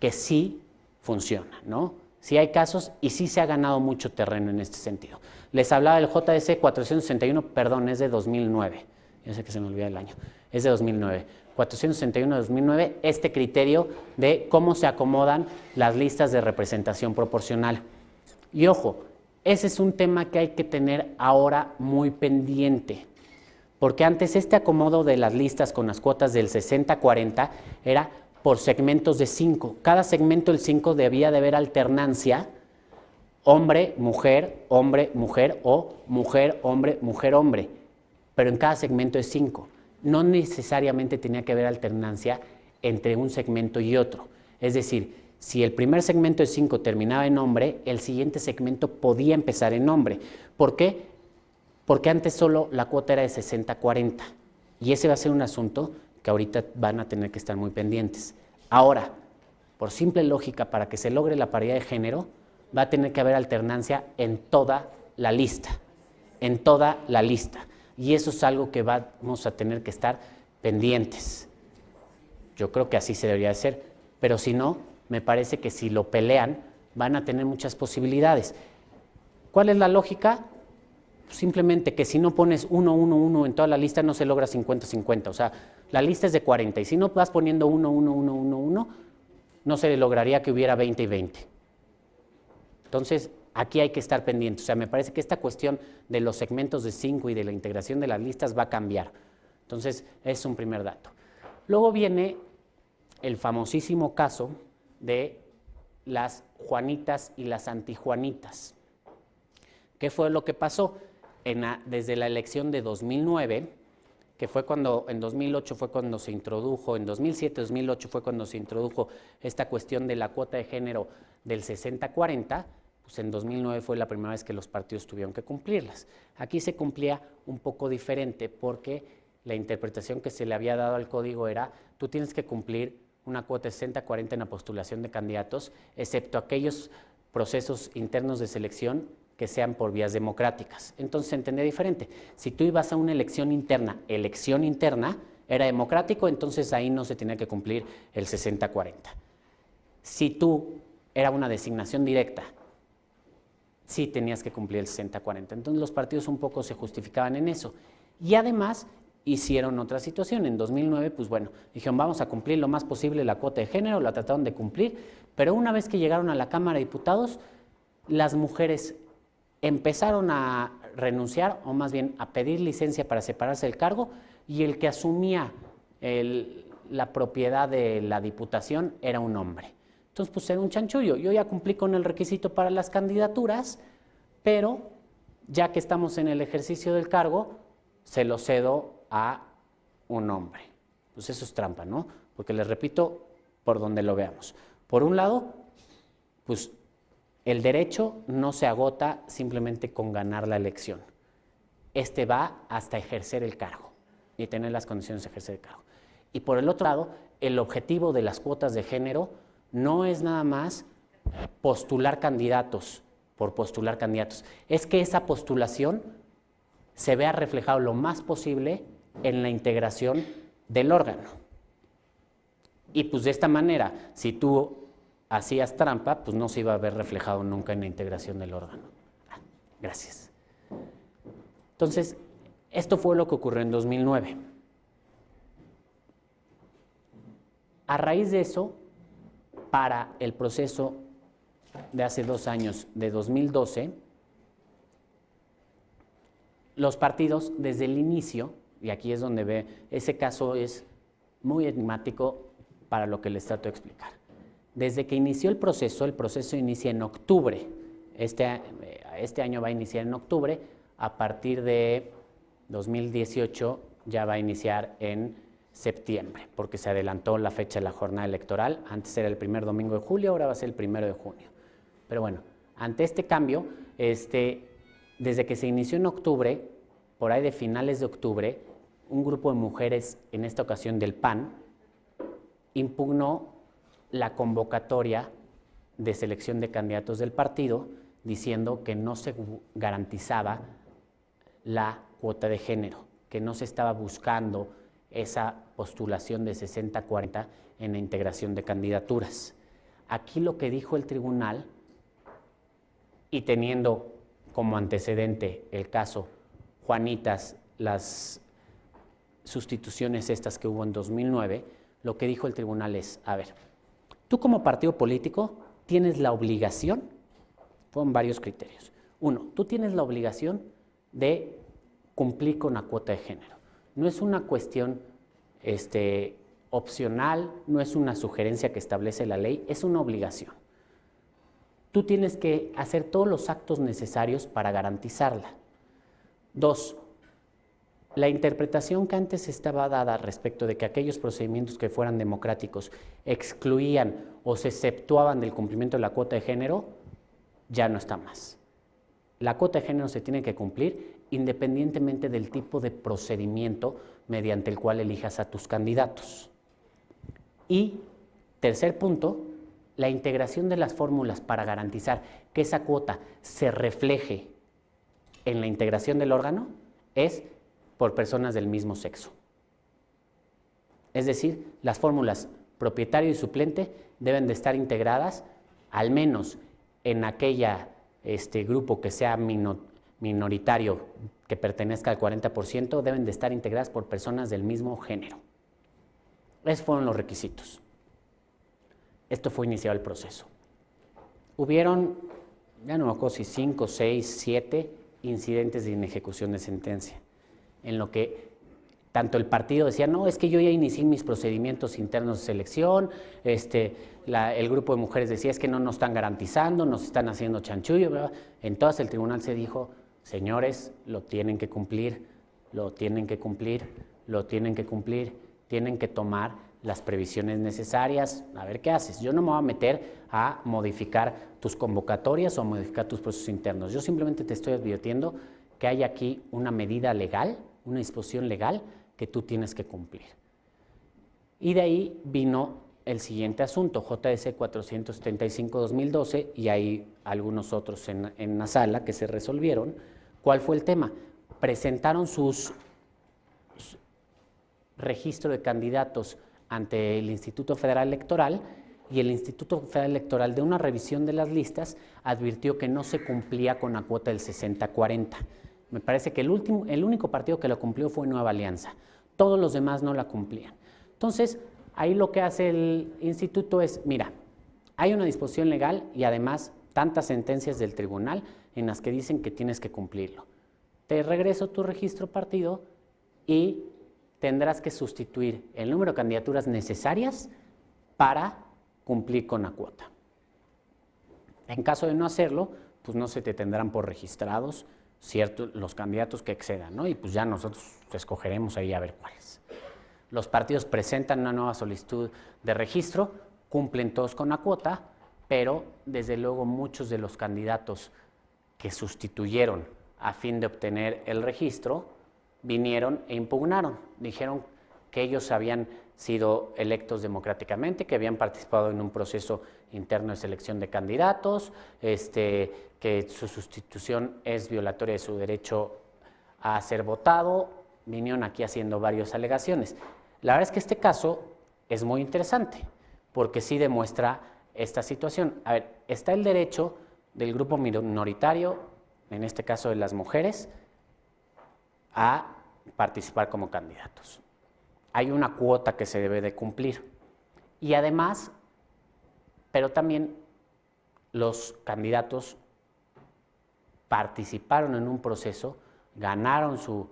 que sí funciona, ¿no? Sí hay casos y sí se ha ganado mucho terreno en este sentido. Les hablaba del JS 461, perdón, es de 2009. Yo sé que se me olvida el año. Es de 2009. 461 de 2009, este criterio de cómo se acomodan las listas de representación proporcional. Y ojo, ese es un tema que hay que tener ahora muy pendiente. Porque antes este acomodo de las listas con las cuotas del 60-40 era por segmentos de 5. Cada segmento del 5 debía de haber alternancia, hombre, mujer, o mujer, hombre. Pero en cada segmento de 5. No necesariamente tenía que haber alternancia entre un segmento y otro. Es decir, si el primer segmento de 5 terminaba en hombre, el siguiente segmento podía empezar en hombre. ¿Por qué? Porque antes solo la cuota era de 60-40. Y ese va a ser un asunto que ahorita van a tener que estar muy pendientes. Ahora, por simple lógica, para que se logre la paridad de género, va a tener que haber alternancia en toda la lista. en toda la lista. Y eso es algo que vamos a tener que estar pendientes. Yo creo que así se debería hacer, pero si no, me parece que si lo pelean, van a tener muchas posibilidades. ¿Cuál es la lógica? Simplemente que si no pones 1, 1, 1 en toda la lista, no se logra 50, 50. O sea, la lista es de 40, y si no vas poniendo 1, 1, 1, 1, 1, no se lograría que hubiera 20 y 20. Entonces, aquí hay que estar pendientes. O sea, me parece que esta cuestión de los segmentos de 5 y de la integración de las listas va a cambiar. Entonces, es un primer dato. Luego viene el famosísimo caso de las Juanitas y las antijuanitas. ¿Qué fue lo que pasó? Desde la elección de 2009, que fue cuando, en 2008 fue cuando se introdujo, en 2007, 2008 fue cuando se introdujo esta cuestión de la cuota de género del 60-40, pues en 2009 fue la primera vez que los partidos tuvieron que cumplirlas. Aquí se cumplía un poco diferente porque la interpretación que se le había dado al código era, tú tienes que cumplir una cuota de 60-40 en la postulación de candidatos, excepto aquellos procesos internos de selección que sean por vías democráticas. Entonces se entendía diferente. Si tú ibas a una elección interna, era democrático, entonces ahí no se tenía que cumplir el 60-40. Si tú era una designación directa, sí tenías que cumplir el 60-40. Entonces los partidos un poco se justificaban en eso. Y además hicieron otra situación. En 2009, pues bueno, dijeron, vamos a cumplir lo más posible la cuota de género, la trataron de cumplir, pero una vez que llegaron a la Cámara de Diputados, las mujeres empezaron a renunciar, o más bien a pedir licencia para separarse del cargo, y el que asumía la propiedad de la diputación era un hombre. Entonces, pues era un chanchullo. Yo ya cumplí con el requisito para las candidaturas, pero ya que estamos en el ejercicio del cargo, se lo cedo a un hombre. Pues eso es trampa, ¿no? Porque les repito, por donde lo veamos. Por un lado, pues el derecho no se agota simplemente con ganar la elección. Este va hasta ejercer el cargo y tener las condiciones de ejercer el cargo. Y por el otro lado, el objetivo de las cuotas de género no es nada más postular candidatos por postular candidatos. Es que esa postulación se vea reflejado lo más posible en la integración del órgano. Y pues de esta manera, si tú hacías trampa, pues no se iba a ver reflejado nunca en la integración del órgano. Gracias. Entonces, esto fue lo que ocurrió en 2009. A raíz de eso, para el proceso de hace 2 años, de 2012, los partidos desde el inicio, y aquí es donde ve, ese caso es muy enigmático para lo que les trato de explicar. Desde que inició el proceso inicia en octubre. Este año va a iniciar en octubre, a partir de 2018 ya va a iniciar en septiembre, porque se adelantó la fecha de la jornada electoral. Antes era el primer domingo de julio, ahora va a ser el 1 de junio. Pero bueno, ante este cambio, desde que se inició en octubre, por ahí de finales de octubre, un grupo de mujeres, en esta ocasión del PAN, impugnó la convocatoria de selección de candidatos del partido, diciendo que no se garantizaba la cuota de género, que no se estaba buscando esa postulación de 60-40 en la integración de candidaturas. Aquí lo que dijo el tribunal, y teniendo como antecedente el caso Juanitas, las sustituciones estas que hubo en 2009, lo que dijo el tribunal es, a ver, tú como partido político tienes la obligación, fueron varios criterios. 1, tú tienes la obligación de cumplir con la cuota de género. No es una cuestión opcional, no es una sugerencia que establece la ley, es una obligación. Tú tienes que hacer todos los actos necesarios para garantizarla. 2, la interpretación que antes estaba dada respecto de que aquellos procedimientos que fueran democráticos excluían o se exceptuaban del cumplimiento de la cuota de género, ya no está más. La cuota de género se tiene que cumplir independientemente del tipo de procedimiento mediante el cual elijas a tus candidatos. Y tercer punto, la integración de las fórmulas para garantizar que esa cuota se refleje en la integración del órgano es por personas del mismo sexo. Es decir, las fórmulas propietario y suplente deben de estar integradas, al menos en aquella grupo que sea minoritario, que pertenezca al 40%, deben de estar integradas por personas del mismo género. Esos fueron los requisitos. Esto fue iniciado el proceso. Hubieron, ya no me acuerdo si 5, 6, 7 incidentes de inejecución de sentencia, en lo que tanto el partido decía, no, es que yo ya inicié mis procedimientos internos de selección, el grupo de mujeres decía, es que no nos están garantizando, nos están haciendo chanchullo, ¿verdad? Entonces el tribunal se dijo, señores, lo tienen que cumplir, lo tienen que cumplir, lo tienen que cumplir, tienen que tomar las previsiones necesarias, a ver qué haces. Yo no me voy a meter a modificar tus convocatorias o a modificar tus procesos internos. Yo simplemente te estoy advirtiendo que hay aquí una medida legal, una disposición legal que tú tienes que cumplir. Y de ahí vino el siguiente asunto, JS 475-2012, y hay algunos otros en la sala que se resolvieron. ¿Cuál fue el tema? Presentaron sus registro de candidatos ante el Instituto Federal Electoral, y el Instituto Federal Electoral, de una revisión de las listas, advirtió que no se cumplía con la cuota del 60-40. Me parece que el único partido que lo cumplió fue Nueva Alianza. Todos los demás no la cumplían. Entonces, ahí lo que hace el instituto es, mira, hay una disposición legal y además tantas sentencias del tribunal en las que dicen que tienes que cumplirlo. Te regreso tu registro partido y tendrás que sustituir el número de candidaturas necesarias para cumplir con la cuota. En caso de no hacerlo, pues no se te tendrán por registrados los candidatos que excedan, ¿no? Y pues ya nosotros escogeremos ahí a ver cuáles. Los partidos presentan una nueva solicitud de registro, cumplen todos con la cuota, pero desde luego muchos de los candidatos que sustituyeron a fin de obtener el registro vinieron e impugnaron. Dijeron que ellos habían sido electos democráticamente, que habían participado en un proceso interno de selección de candidatos, que su sustitución es violatoria de su derecho a ser votado. Vinieron aquí haciendo varias alegaciones. La verdad es que este caso es muy interesante, porque sí demuestra esta situación. A ver, está el derecho del grupo minoritario, en este caso de las mujeres, a participar como candidatos. Hay una cuota que se debe de cumplir. Y además, pero también los candidatos participaron en un proceso, ganaron su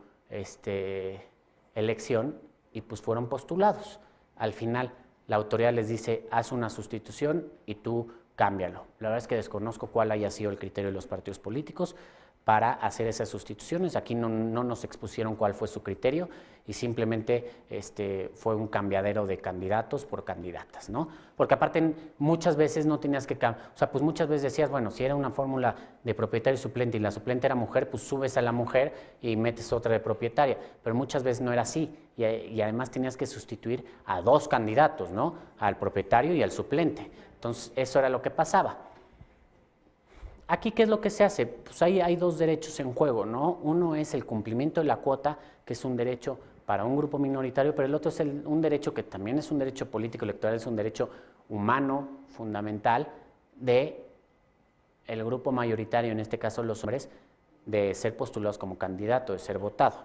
elección y pues fueron postulados. Al final, la autoridad les dice, haz una sustitución y tú cámbialo. La verdad es que desconozco cuál haya sido el criterio de los partidos políticos para hacer esas sustituciones. Aquí no nos expusieron cuál fue su criterio y simplemente fue un cambiadero de candidatos por candidatas, ¿no? Porque aparte muchas veces no tenías que o sea, pues muchas veces decías, bueno, si era una fórmula de propietario y suplente y la suplente era mujer, pues subes a la mujer y metes otra de propietaria, pero muchas veces no era así y además tenías que sustituir a dos candidatos, ¿no? Al propietario y al suplente. Entonces, eso era lo que pasaba. Aquí, ¿qué es lo que se hace? Pues ahí hay dos derechos en juego, ¿no? Uno es el cumplimiento de la cuota, que es un derecho para un grupo minoritario, pero el otro es un derecho que también es un derecho político electoral, es un derecho humano, fundamental, de el grupo mayoritario, en este caso los hombres, de ser postulados como candidato, de ser votado.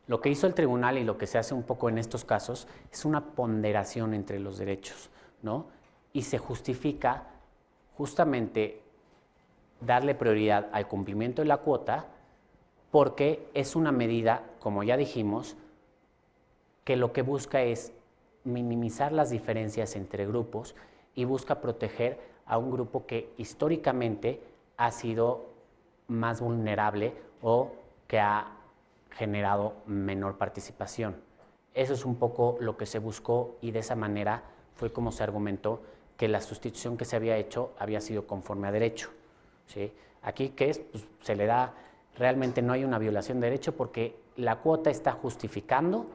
Lo que hizo el tribunal y lo que se hace un poco en estos casos es una ponderación entre los derechos, ¿no? Y se justifica justamente darle prioridad al cumplimiento de la cuota porque es una medida, como ya dijimos, que lo que busca es minimizar las diferencias entre grupos y busca proteger a un grupo que históricamente ha sido más vulnerable o que ha generado menor participación. Eso es un poco lo que se buscó y de esa manera fue como se argumentó que la sustitución que se había hecho había sido conforme a derecho, ¿sí? Aquí, ¿qué es? Pues se le da, realmente no hay una violación de derecho porque la cuota está justificando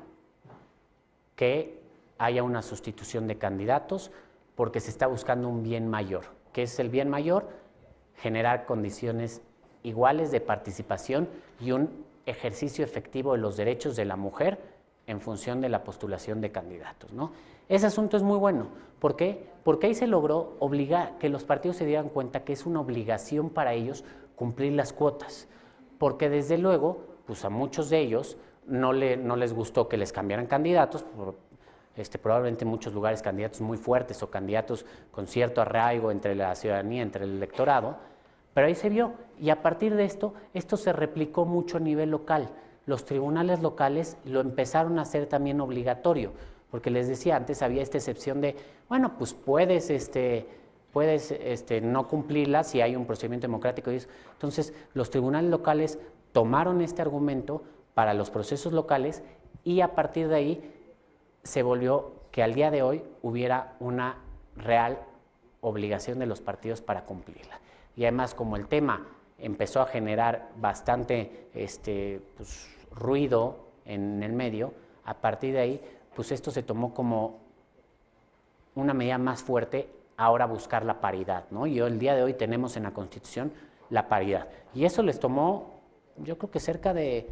que haya una sustitución de candidatos porque se está buscando un bien mayor. ¿Qué es el bien mayor? Generar condiciones iguales de participación y un ejercicio efectivo de los derechos de la mujer en función de la postulación de candidatos, ¿no? Ese asunto es muy bueno. ¿Por qué? Porque ahí se logró obligar que los partidos se dieran cuenta que es una obligación para ellos cumplir las cuotas, porque desde luego, pues a muchos de ellos no les gustó que les cambiaran candidatos, probablemente en muchos lugares candidatos muy fuertes o candidatos con cierto arraigo entre la ciudadanía, entre el electorado, pero ahí se vio, y a partir de esto se replicó mucho a nivel local. Los tribunales locales lo empezaron a hacer también obligatorio, porque les decía, antes había esta excepción de, bueno, pues puedes no cumplirla si hay un procedimiento democrático. Entonces, los tribunales locales tomaron este argumento para los procesos locales y a partir de ahí se volvió que al día de hoy hubiera una real obligación de los partidos para cumplirla. Y además, como el tema empezó a generar bastante ruido en el medio, a partir de ahí, pues esto se tomó como una medida más fuerte, ahora buscar la paridad, ¿no? Y el día de hoy tenemos en la Constitución la paridad. Y eso les tomó, yo creo que cerca de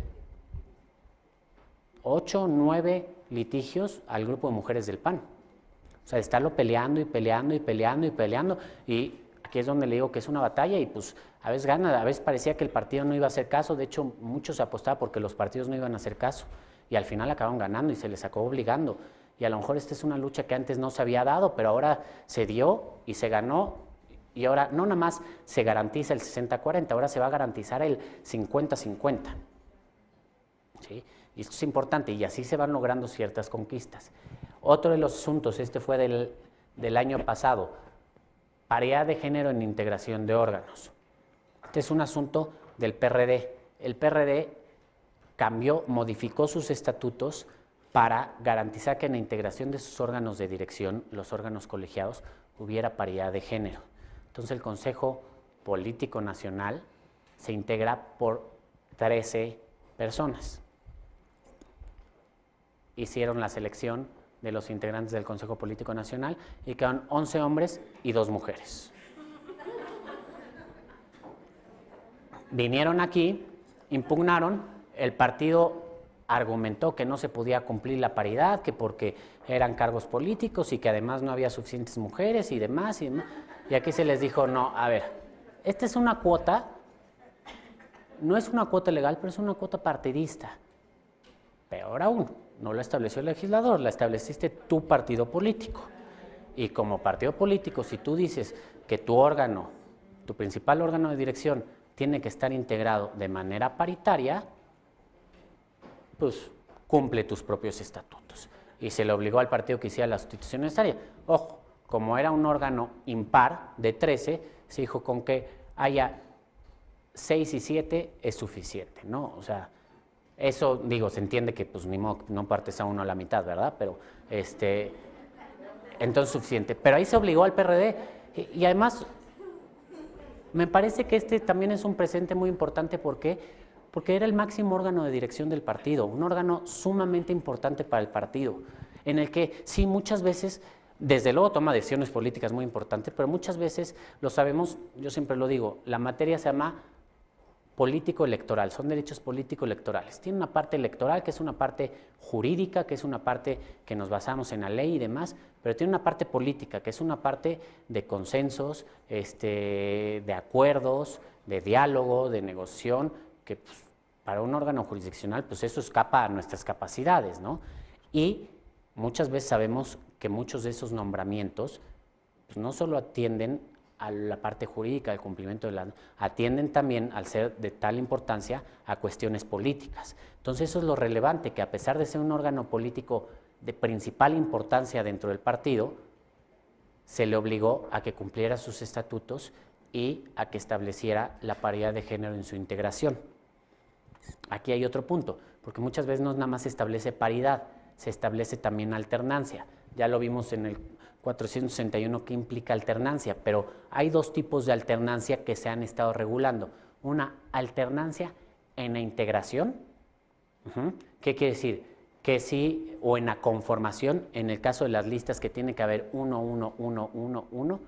8 o 9 litigios al grupo de mujeres del PAN. O sea, de estarlo peleando y peleando y peleando y peleando. Y aquí es donde le digo que es una batalla y pues a veces gana, a veces parecía que el partido no iba a hacer caso. De hecho, muchos apostaban porque los partidos no iban a hacer caso. Y al final acabaron ganando y se les acabó obligando. Y a lo mejor esta es una lucha que antes no se había dado, pero ahora se dio y se ganó. Y ahora no nada más se garantiza el 60-40, ahora se va a garantizar el 50-50. ¿Sí? Y esto es importante y así se van logrando ciertas conquistas. Otro de los asuntos, fue del año pasado, paridad de género en integración de órganos. Este es un asunto del PRD. El PRD modificó sus estatutos para garantizar que en la integración de sus órganos de dirección, los órganos colegiados, hubiera paridad de género. Entonces el Consejo Político Nacional se integra por 13 personas. Hicieron la selección de los integrantes del Consejo Político Nacional y quedaron 11 hombres y 2 mujeres. Vinieron aquí, impugnaron, el partido argumentó que no se podía cumplir la paridad, que porque eran cargos políticos y que además no había suficientes mujeres y demás. Y aquí se les dijo, no, a ver, esta es una cuota, no es una cuota legal, pero es una cuota partidista. Peor aún, no la estableció el legislador, la estableciste tu partido político. Y como partido político, si tú dices que tu órgano, tu principal órgano de dirección, tiene que estar integrado de manera paritaria, pues cumple tus propios estatutos. Y se le obligó al partido que hiciera la sustitución necesaria. Ojo, como era un órgano impar de 13, se dijo con que haya 6 y 7 es suficiente, ¿no? O sea, eso, digo, se entiende que pues ni modo, no partes a uno a la mitad, ¿verdad? Pero, entonces suficiente. Pero ahí se obligó al PRD y además me parece que también es un presente muy importante. ¿Por qué? Porque era el máximo órgano de dirección del partido, un órgano sumamente importante para el partido, en el que sí, muchas veces, desde luego toma decisiones políticas muy importantes, pero muchas veces, lo sabemos, yo siempre lo digo, la materia se llama político-electoral, son derechos político-electorales. Tiene una parte electoral, que es una parte jurídica, que es una parte que nos basamos en la ley y demás, pero tiene una parte política, que es una parte de consensos, de acuerdos, de diálogo, de negociación, que pues, para un órgano jurisdiccional, pues eso escapa a nuestras capacidades, ¿no? Y muchas veces sabemos que muchos de esos nombramientos pues, no solo atienden a la parte jurídica del cumplimiento de la... atienden también, al ser de tal importancia, a cuestiones políticas. Entonces eso es lo relevante, que a pesar de ser un órgano político de principal importancia dentro del partido, se le obligó a que cumpliera sus estatutos y a que estableciera la paridad de género en su integración. Aquí hay otro punto, porque muchas veces no nada más se establece paridad, se establece también alternancia. Ya lo vimos en el 461 que implica alternancia, pero hay 2 tipos de alternancia que se han estado regulando. Una alternancia en la integración, ¿qué quiere decir? Que sí, o en la conformación, en el caso de las listas que tiene que haber 1, 1, 1, 1, 1,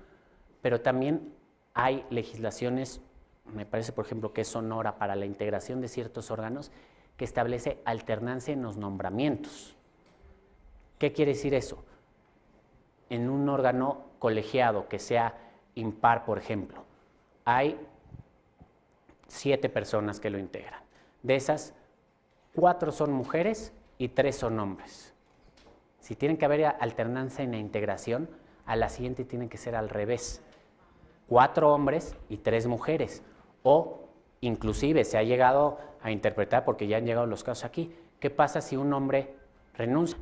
pero también hay legislaciones me parece por ejemplo que es Sonora para la integración de ciertos órganos, que establece alternancia en los nombramientos. ¿Qué quiere decir eso? En un órgano colegiado que sea impar, por ejemplo, hay 7 personas que lo integran. De esas, 4 son mujeres y 3 son hombres. Si tiene que haber alternancia en la integración, a la siguiente tiene que ser al revés. 4 hombres y 3 mujeres. O inclusive se ha llegado a interpretar, porque ya han llegado los casos aquí, ¿qué pasa si un hombre renuncia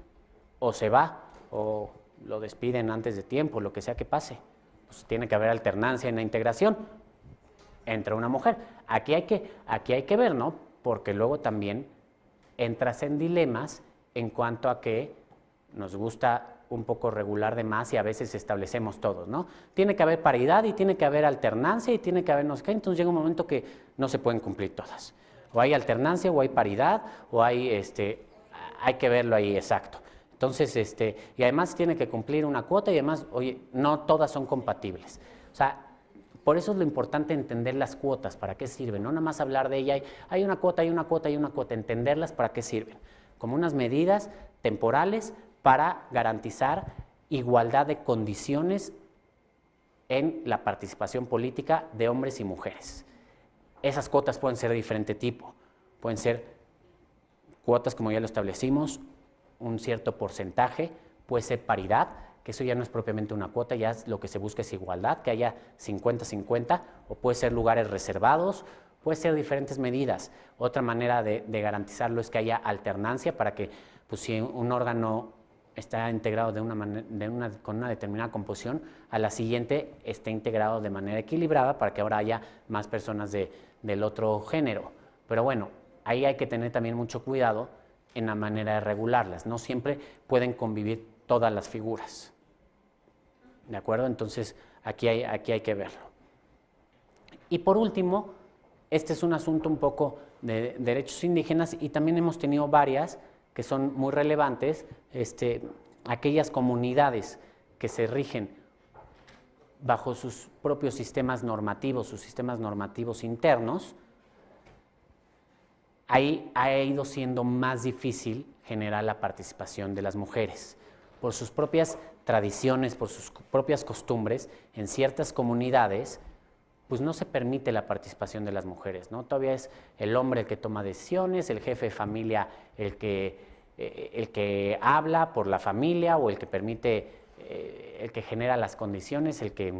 o se va o lo despiden antes de tiempo, lo que sea que pase? Pues tiene que haber alternancia en la integración entre una mujer. Aquí hay que ver, ¿no? Porque luego también entras en dilemas en cuanto a que nos gusta un poco regular de más y a veces establecemos todos, ¿no? Tiene que haber paridad y tiene que haber alternancia y tiene que haber no sé qué, entonces llega un momento que no se pueden cumplir todas. O hay alternancia o hay paridad o hay que verlo ahí exacto. Entonces, y además tiene que cumplir una cuota y además, oye, no todas son compatibles. O sea, por eso es lo importante entender las cuotas, para qué sirven, no nada más hablar de ella, hay una cuota, hay una cuota, hay una cuota, entenderlas para qué sirven, como unas medidas temporales para garantizar igualdad de condiciones en la participación política de hombres y mujeres. Esas cuotas pueden ser de diferente tipo, pueden ser cuotas como ya lo establecimos, un cierto porcentaje, puede ser paridad, que eso ya no es propiamente una cuota, ya lo que se busca es igualdad, que haya 50-50, o puede ser lugares reservados, puede ser diferentes medidas. Otra manera de garantizarlo es que haya alternancia para que, pues, si un órgano está integrado con una determinada composición, a la siguiente esté integrado de manera equilibrada para que ahora haya más personas del otro género. Pero bueno, ahí hay que tener también mucho cuidado en la manera de regularlas. No siempre pueden convivir todas las figuras. ¿De acuerdo? Entonces, aquí hay que verlo. Y por último, este es un asunto un poco de derechos indígenas y también hemos tenido varias que son muy relevantes, aquellas comunidades que se rigen bajo sus propios sistemas normativos internos. Ahí ha ido siendo más difícil generar la participación de las mujeres. Por sus propias tradiciones, por sus propias costumbres, en ciertas comunidades, pues no se permite la participación de las mujeres, ¿no? Todavía es el hombre el que toma decisiones, el jefe de familia el que habla por la familia o el que permite, el que genera las condiciones, el que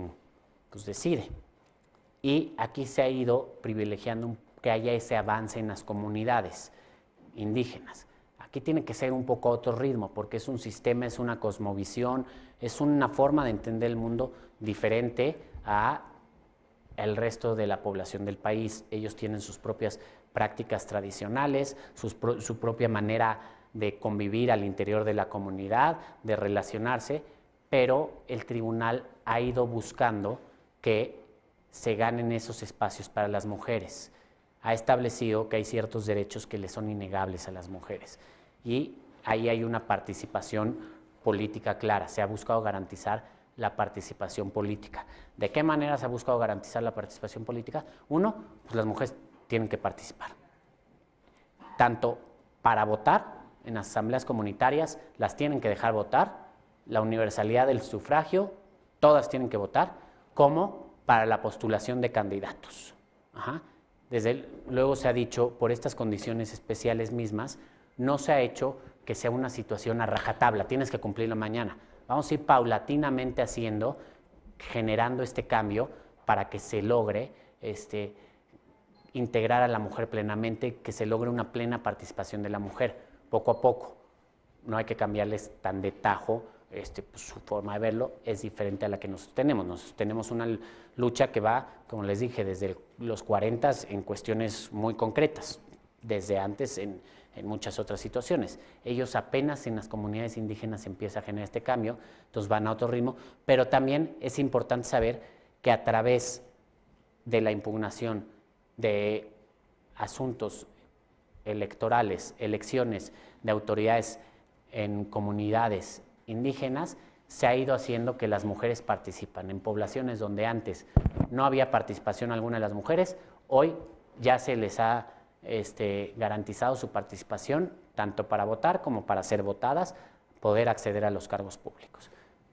pues, decide. Y aquí se ha ido privilegiando que haya ese avance en las comunidades indígenas. Aquí tiene que ser un poco otro ritmo, porque es un sistema, es una cosmovisión, es una forma de entender el mundo diferente a el resto de la población del país. Ellos tienen sus propias prácticas tradicionales, su propia manera de convivir al interior de la comunidad, de relacionarse, pero el tribunal ha ido buscando que se ganen esos espacios para las mujeres. Ha establecido que hay ciertos derechos que le son innegables a las mujeres y ahí hay una participación política clara. Se ha buscado garantizar la participación política. ¿De qué manera se ha buscado garantizar la participación política? Uno, pues las mujeres tienen que participar, tanto para votar en las asambleas comunitarias, las tienen que dejar votar, la universalidad del sufragio, todas tienen que votar, como para la postulación de candidatos. Desde luego se ha dicho, por estas condiciones especiales mismas, no se ha hecho que sea una situación a rajatabla, tienes que cumplirlo mañana. Vamos a ir paulatinamente generando este cambio para que se logre integrar a la mujer plenamente, que se logre una plena participación de la mujer, poco a poco. No hay que cambiarles tan de tajo, pues, su forma de verlo es diferente a la que nosotros tenemos. Nosotros tenemos una lucha que va, como les dije, desde los 40 en cuestiones muy concretas, desde antes en muchas otras situaciones. Ellos apenas en las comunidades indígenas empieza a generar este cambio, entonces van a otro ritmo, pero también es importante saber que a través de la impugnación de asuntos electorales, elecciones de autoridades en comunidades indígenas, se ha ido haciendo que las mujeres participan. En poblaciones donde antes no había participación alguna de las mujeres, hoy ya se les ha garantizado su participación, tanto para votar como para ser votadas, poder acceder a los cargos públicos.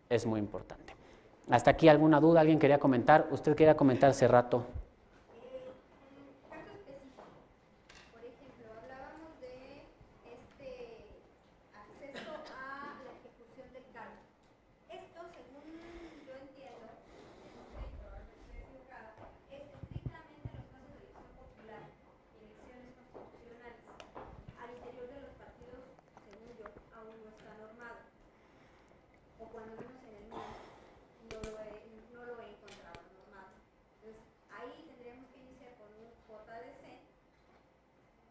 Es muy importante. ¿Hasta aquí alguna duda? ¿Alguien quería comentar? ¿Usted quería comentar hace rato? Caso específico, por ejemplo, hablábamos de acceso a la ejecución del cargo. Esto, según yo entiendo, no sé, probablemente estoy equivocada, es estrictamente en los casos de elección popular y elecciones constitucionales. Al interior de los partidos, según yo, aún no está normado, o cuando menos en el mío no lo he encontrado normado. Entonces, ahí tendríamos que iniciar con un JDC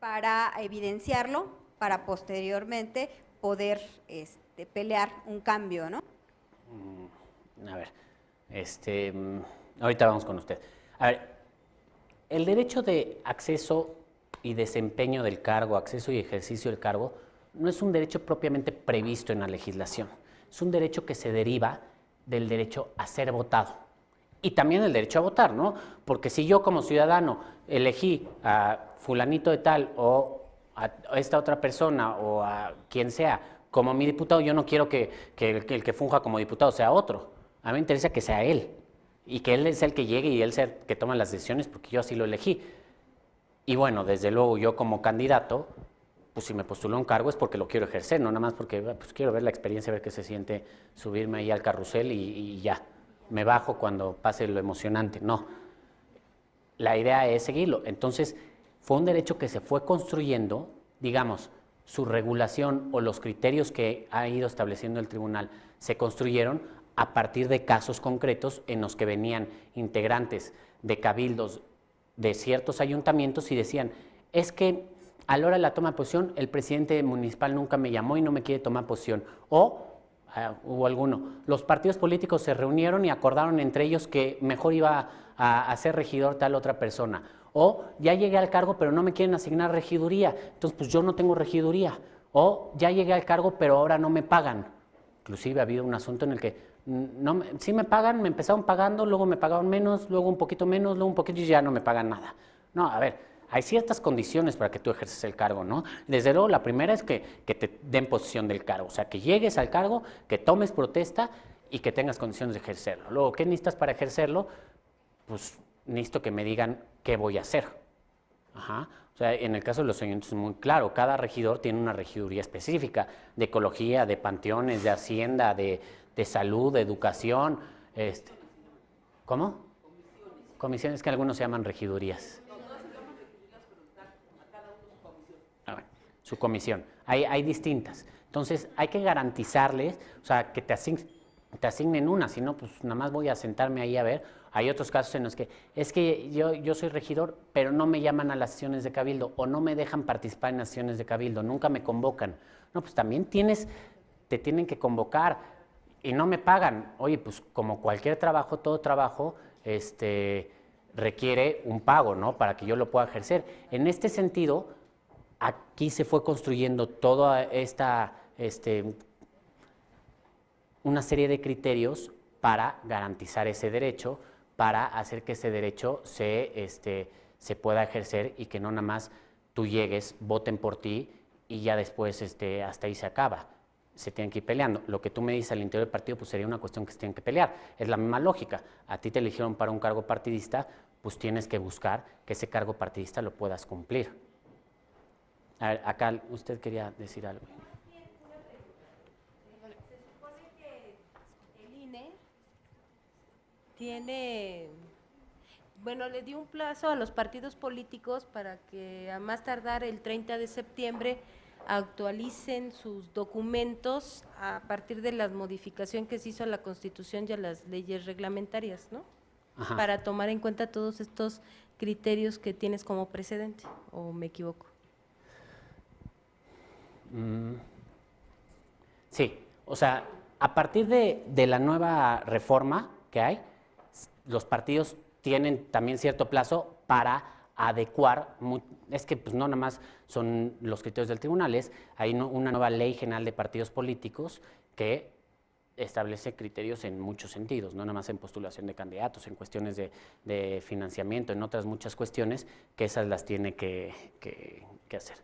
para evidenciarlo, para posteriormente poder pelear un cambio, ¿no? A ver, ahorita vamos con usted. A ver, el derecho de acceso y desempeño del cargo, acceso y ejercicio del cargo, no es un derecho propiamente previsto en la legislación. Es un derecho que se deriva del derecho a ser votado y también el derecho a votar, ¿no? Porque si yo como ciudadano elegí a fulanito de tal o a esta otra persona o a quien sea como mi diputado, yo no quiero que el que funja como diputado sea otro. A mí me interesa que sea él y que él es el que llegue y él sea el que toma las decisiones porque yo así lo elegí. Y bueno, desde luego yo como candidato, pues si me postulo a un cargo es porque lo quiero ejercer, no nada más porque pues, quiero ver la experiencia, ver qué se siente subirme ahí al carrusel y ya, me bajo cuando pase lo emocionante. No, la idea es seguirlo. Entonces, fue un derecho que se fue construyendo, digamos, su regulación o los criterios que ha ido estableciendo el tribunal se construyeron a partir de casos concretos en los que venían integrantes de cabildos de ciertos ayuntamientos y decían, es que a la hora de la toma de posición el presidente municipal nunca me llamó y no me quiere tomar posición. O, hubo alguno, los partidos políticos se reunieron y acordaron entre ellos que mejor iba a ser regidor tal otra persona. O ya llegué al cargo pero no me quieren asignar regiduría, entonces pues yo no tengo regiduría. O ya llegué al cargo pero ahora no me pagan. Inclusive ha habido un asunto en el que sí me pagan, me empezaron pagando, luego me pagaron menos, luego un poquito menos, luego un poquito y ya no me pagan nada. No, a ver, hay ciertas condiciones para que tú ejerces el cargo, ¿no? Desde luego, la primera es que te den posesión del cargo, o sea, que llegues al cargo, que tomes protesta y que tengas condiciones de ejercerlo. Luego, ¿qué necesitas para ejercerlo? Pues necesito que me digan qué voy a hacer. Ajá. O sea, en el caso de los ayuntamientos es muy claro, cada regidor tiene una regiduría específica de ecología, de panteones, de hacienda, de salud, de educación. ¿Cómo? Comisiones que algunos se llaman regidurías. Su comisión. Hay distintas. Entonces, hay que garantizarles, o sea, que te asignen una, si no, pues nada más voy a sentarme ahí a ver. Hay otros casos en los que, es que yo soy regidor, pero no me llaman a las sesiones de cabildo, o no me dejan participar en las sesiones de cabildo, nunca me convocan. No, pues también te tienen que convocar y no me pagan. Oye, pues como cualquier trabajo, todo trabajo, requiere un pago, ¿no? Para que yo lo pueda ejercer. En este sentido, aquí se fue construyendo toda una serie de criterios para garantizar ese derecho, para hacer que ese derecho se pueda ejercer y que no nada más tú llegues, voten por ti y ya después hasta ahí se acaba. Se tienen que ir peleando. Lo que tú me dices al interior del partido pues sería una cuestión que se tienen que pelear. Es la misma lógica. A ti te eligieron para un cargo partidista, pues tienes que buscar que ese cargo partidista lo puedas cumplir. A ver, acá usted quería decir algo. Se supone que el INE tiene, bueno, le dio un plazo a los partidos políticos para que a más tardar el 30 de septiembre actualicen sus documentos a partir de la modificación que se hizo a la Constitución y a las leyes reglamentarias, ¿no? Ajá. Para tomar en cuenta todos estos criterios que tienes como precedente, ¿o me equivoco? Sí, o sea, a partir de la nueva reforma que hay, los partidos tienen también cierto plazo para adecuar, es que pues no nada más son los criterios del tribunal, hay una nueva ley general de partidos políticos que establece criterios en muchos sentidos, no nada más en postulación de candidatos, en cuestiones de financiamiento, en otras muchas cuestiones, que esas las tiene que hacer.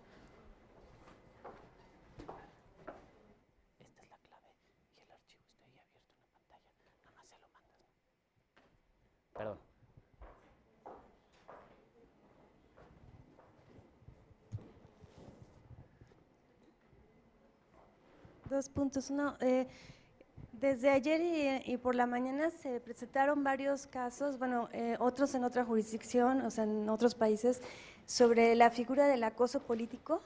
Esta es la clave y el archivo está ahí abierto en la pantalla, nada más se lo mandas. Perdón. Dos puntos. Uno, desde ayer y por la mañana se presentaron varios casos, bueno, otros en otra jurisdicción, o sea, en otros países, sobre la figura del acoso político,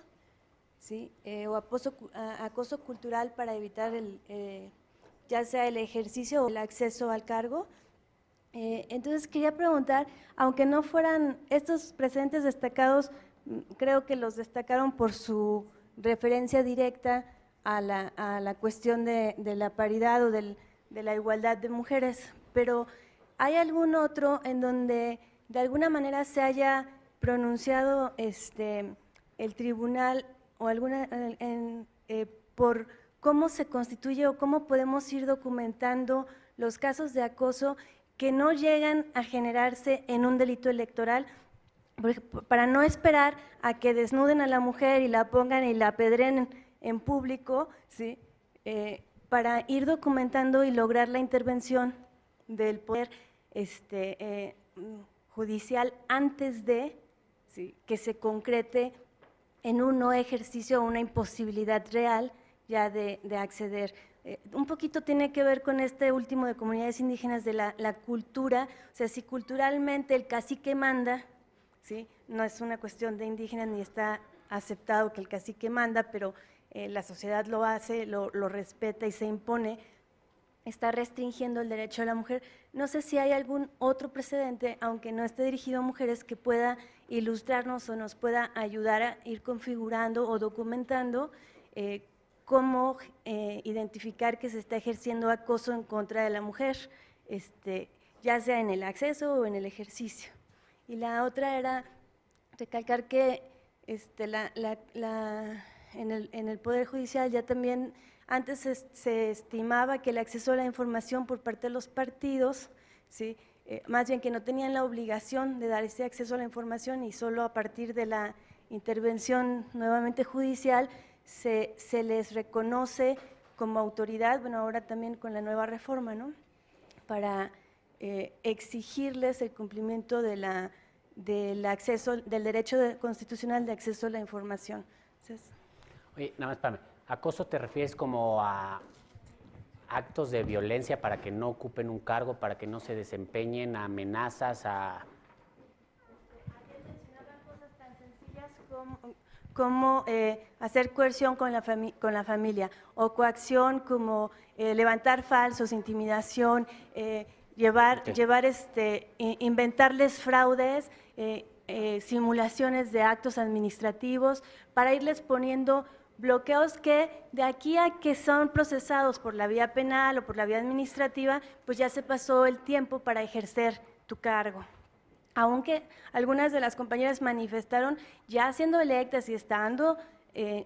¿sí? O acoso cultural para evitar ya sea el ejercicio o el acceso al cargo. Entonces quería preguntar, aunque no fueran estos precedentes destacados, creo que los destacaron por su referencia directa a la cuestión de la paridad o de la igualdad de mujeres, pero ¿hay algún otro en donde de alguna manera se haya pronunciado el tribunal o por cómo se constituye o cómo podemos ir documentando los casos de acoso que no llegan a generarse en un delito electoral, para no esperar a que desnuden a la mujer y la pongan y la apedreen en público, ¿sí? Para ir documentando y lograr la intervención del poder judicial antes de, ¿sí?, que se concrete en un no ejercicio o una imposibilidad real ya de acceder. Un poquito tiene que ver con este último de comunidades indígenas de la cultura, o sea, si culturalmente el cacique manda, ¿sí?, no es una cuestión de indígenas ni está aceptado que el cacique manda, pero la sociedad lo hace, lo respeta y se impone, está restringiendo el derecho de la mujer. No sé si hay algún otro precedente, aunque no esté dirigido a mujeres, que pueda ilustrarnos o nos pueda ayudar a ir configurando o documentando cómo identificar que se está ejerciendo acoso en contra de la mujer, ya sea en el acceso o en el ejercicio. Y la otra era recalcar que en el Poder Judicial ya también antes se estimaba que el acceso a la información por parte de los partidos, ¿sí?, más bien que no tenían la obligación de dar ese acceso a la información y solo a partir de la intervención nuevamente judicial se les reconoce como autoridad, bueno, ahora también con la nueva reforma, ¿no?, para exigirles el cumplimiento del acceso, del derecho constitucional de acceso a la información. Entonces, oye, nada más, espérame. ¿Acoso te refieres como a actos de violencia para que no ocupen un cargo, para que no se desempeñen, a amenazas, a...? Ayer mencionaban cosas tan sencillas como hacer coerción con la familia, o coacción como levantar falsos, intimidación, inventarles fraudes, simulaciones de actos administrativos, para irles poniendo bloqueos que de aquí a que son procesados por la vía penal o por la vía administrativa, pues ya se pasó el tiempo para ejercer tu cargo. Aunque algunas de las compañeras manifestaron ya siendo electas y estando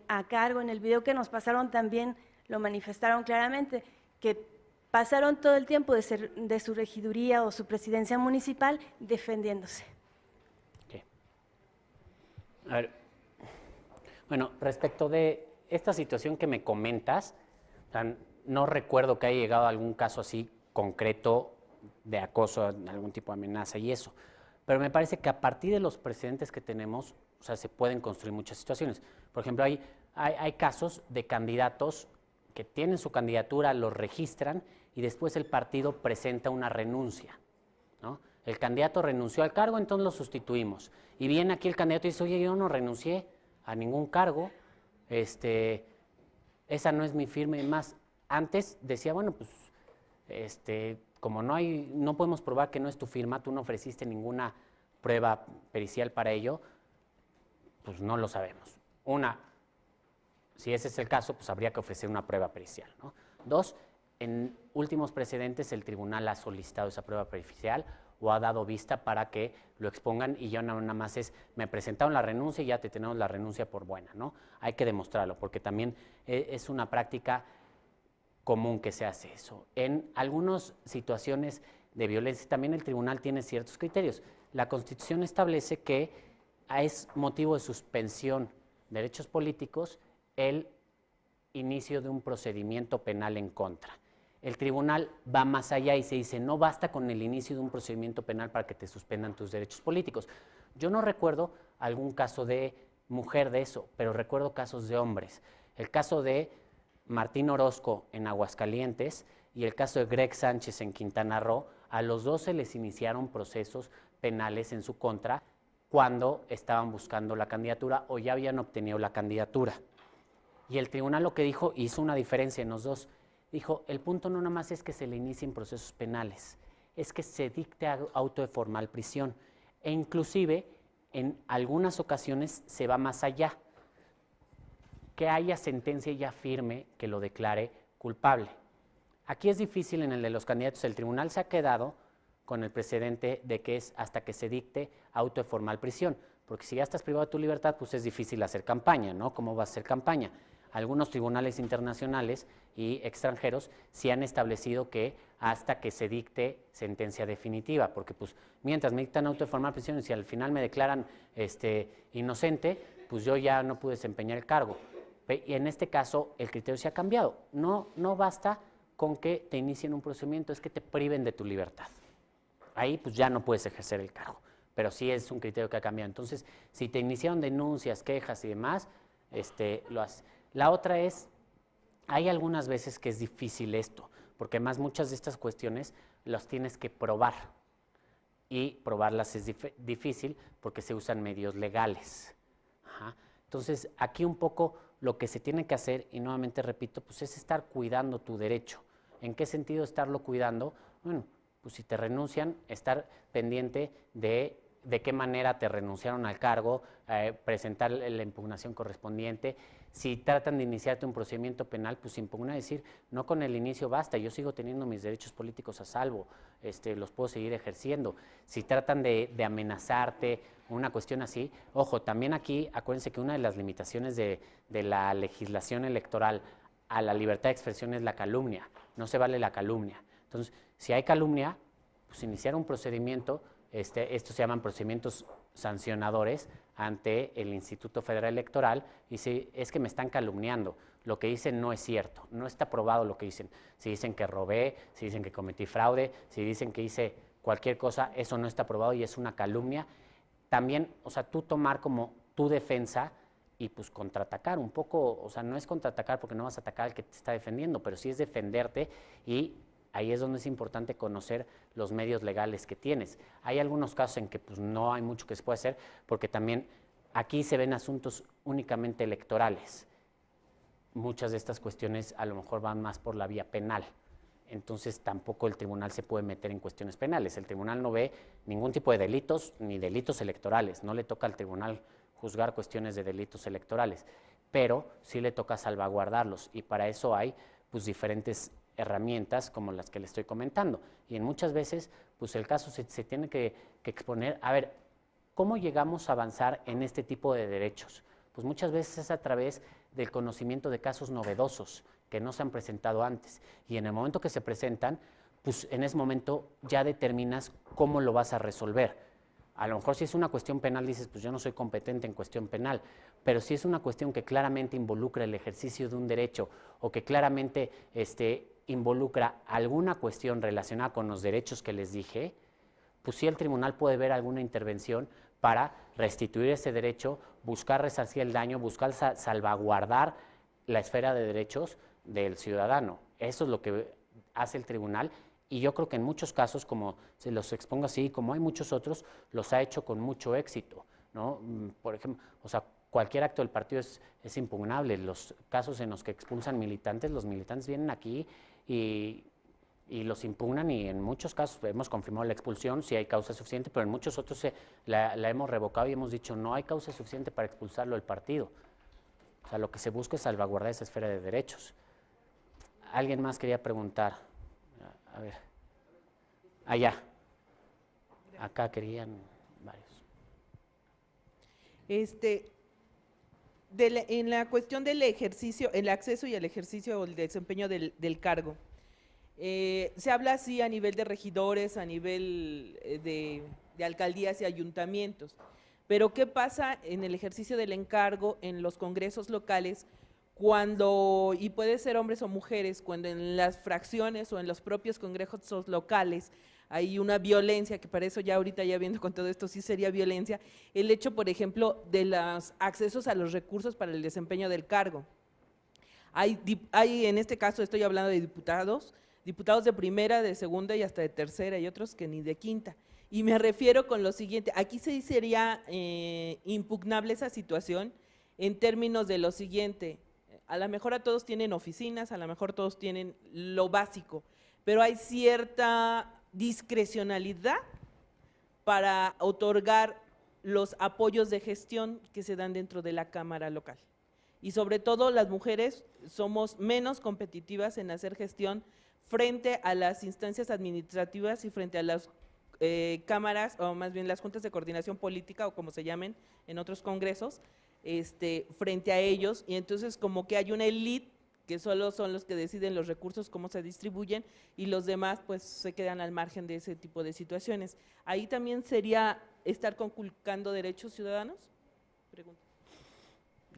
a cargo, en el video que nos pasaron también lo manifestaron claramente, que pasaron todo el tiempo de su regiduría o su presidencia municipal defendiéndose. Okay. A ver, bueno, respecto de esta situación que me comentas, o sea, no recuerdo que haya llegado a algún caso así concreto de acoso, algún tipo de amenaza y eso, pero me parece que a partir de los precedentes que tenemos, o sea, se pueden construir muchas situaciones. Por ejemplo, hay casos de candidatos que tienen su candidatura, los registran y después el partido presenta una renuncia, ¿no? El candidato renunció al cargo, entonces lo sustituimos. Y viene aquí el candidato y dice, oye, yo no renuncié a ningún cargo, esa no es mi firma y más. Antes decía, bueno, pues, como no podemos probar que no es tu firma, tú no ofreciste ninguna prueba pericial para ello, pues no lo sabemos. Si ese es el caso, pues habría que ofrecer una prueba pericial, ¿no? Dos, en últimos precedentes el tribunal ha solicitado esa prueba pericial o ha dado vista para que lo expongan y ya nada más me presentaron la renuncia y ya te tenemos la renuncia por buena, ¿no? Hay que demostrarlo porque también es una práctica común que se hace eso. En algunas situaciones de violencia también el tribunal tiene ciertos criterios. La Constitución establece que es motivo de suspensión de derechos políticos el inicio de un procedimiento penal en contra. El tribunal va más allá y se dice, no basta con el inicio de un procedimiento penal para que te suspendan tus derechos políticos. Yo no recuerdo algún caso de mujer de eso, pero recuerdo casos de hombres. El caso de Martín Orozco en Aguascalientes y el caso de Greg Sánchez en Quintana Roo, a los dos se les iniciaron procesos penales en su contra cuando estaban buscando la candidatura o ya habían obtenido la candidatura. Y el tribunal lo que dijo, hizo una diferencia en los dos. Dijo, el punto no nada más es que se le inicien procesos penales, es que se dicte auto de formal prisión. E inclusive, en algunas ocasiones se va más allá, que haya sentencia ya firme que lo declare culpable. Aquí es difícil en el de los candidatos, el tribunal se ha quedado con el precedente de que es hasta que se dicte auto de formal prisión, porque si ya estás privado de tu libertad, pues es difícil hacer campaña, ¿no? ¿Cómo vas a hacer campaña? Algunos tribunales internacionales y extranjeros sí han establecido que hasta que se dicte sentencia definitiva, porque pues mientras me dictan auto de formal prisión y si al final me declaran inocente, pues yo ya no pude desempeñar el cargo. Y en este caso el criterio se ha cambiado. No basta con que te inicien un procedimiento, es que te priven de tu libertad. Ahí pues ya no puedes ejercer el cargo, pero sí es un criterio que ha cambiado. Entonces, si te iniciaron denuncias, quejas y demás, lo haces. La otra es, hay algunas veces que es difícil esto, porque además muchas de estas cuestiones las tienes que probar y probarlas es difícil porque se usan medios legales. Ajá. Entonces, aquí un poco lo que se tiene que hacer, y nuevamente repito, pues es estar cuidando tu derecho. ¿En qué sentido estarlo cuidando? Bueno, pues si te renuncian, estar pendiente de qué manera te renunciaron al cargo, presentar la impugnación correspondiente. Si tratan de iniciarte un procedimiento penal, pues impugnar, decir, no con el inicio basta, yo sigo teniendo mis derechos políticos a salvo, los puedo seguir ejerciendo. Si tratan de amenazarte, una cuestión así, ojo, también aquí, acuérdense que una de las limitaciones de la legislación electoral a la libertad de expresión es la calumnia, no se vale la calumnia. Entonces, si hay calumnia, pues iniciar un procedimiento, estos se llaman procedimientos sancionadores ante el Instituto Federal Electoral, y si es que me están calumniando, lo que dicen no es cierto, no está probado lo que dicen. Si dicen que robé, si dicen que cometí fraude, si dicen que hice cualquier cosa, eso no está probado y es una calumnia. También, o sea, tú tomar como tu defensa y pues contraatacar un poco, o sea, no es contraatacar porque no vas a atacar al que te está defendiendo, pero sí es defenderte, y ahí es donde es importante conocer los medios legales que tienes. Hay algunos casos en que pues, no hay mucho que se puede hacer, porque también aquí se ven asuntos únicamente electorales. Muchas de estas cuestiones a lo mejor van más por la vía penal. Entonces tampoco el tribunal se puede meter en cuestiones penales. El tribunal no ve ningún tipo de delitos, ni delitos electorales. No le toca al tribunal juzgar cuestiones de delitos electorales, pero sí le toca salvaguardarlos, y para eso hay pues diferentes herramientas como las que le estoy comentando. Y en muchas veces, pues el caso se tiene que exponer, a ver, ¿cómo llegamos a avanzar en este tipo de derechos? Pues muchas veces es a través del conocimiento de casos novedosos que no se han presentado antes. Y en el momento que se presentan, pues en ese momento ya determinas cómo lo vas a resolver. A lo mejor si es una cuestión penal dices, pues yo no soy competente en cuestión penal, pero si es una cuestión que claramente involucra el ejercicio de un derecho o que claramente involucra alguna cuestión relacionada con los derechos que les dije, pues sí el tribunal puede ver alguna intervención para restituir ese derecho, buscar resarcir el daño, buscar salvaguardar la esfera de derechos del ciudadano. Eso es lo que hace el tribunal, y yo creo que en muchos casos, como se los expongo así, como hay muchos otros, los ha hecho con mucho éxito, ¿no? Por ejemplo, o sea, cualquier acto del partido es impugnable. Los casos en los que expulsan militantes, los militantes vienen aquí y los impugnan, y en muchos casos hemos confirmado la expulsión si hay causa suficiente, pero en muchos otros la hemos revocado y hemos dicho no hay causa suficiente para expulsarlo del partido. O sea, lo que se busca es salvaguardar esa esfera de derechos. ¿Alguien más quería preguntar? A ver. Allá. Acá querían varios. En la cuestión del ejercicio, el acceso y el ejercicio o el desempeño del cargo. Se habla así a nivel de regidores, a nivel de alcaldías y ayuntamientos, pero ¿qué pasa en el ejercicio del encargo en los congresos locales cuando, y puede ser hombres o mujeres, cuando en las fracciones o en los propios congresos locales hay una violencia, que para eso ya ahorita ya viendo con todo esto sí sería violencia, el hecho, por ejemplo, de los accesos a los recursos para el desempeño del cargo? Hay en este caso estoy hablando de diputados de primera, de segunda y hasta de tercera, y otros que ni de quinta. Y me refiero con lo siguiente, aquí sí sería impugnable esa situación en términos de lo siguiente: a lo mejor a todos tienen oficinas, a lo mejor todos tienen lo básico, pero hay cierta discrecionalidad para otorgar los apoyos de gestión que se dan dentro de la Cámara local. Y sobre todo las mujeres somos menos competitivas en hacer gestión frente a las instancias administrativas y frente a las cámaras, o más bien las juntas de coordinación política, o como se llamen en otros congresos, frente a ellos, y entonces como que hay una élite que solo son los que deciden los recursos, cómo se distribuyen, y los demás pues se quedan al margen de ese tipo de situaciones. Ahí también sería estar conculcando derechos ciudadanos. Pregunta.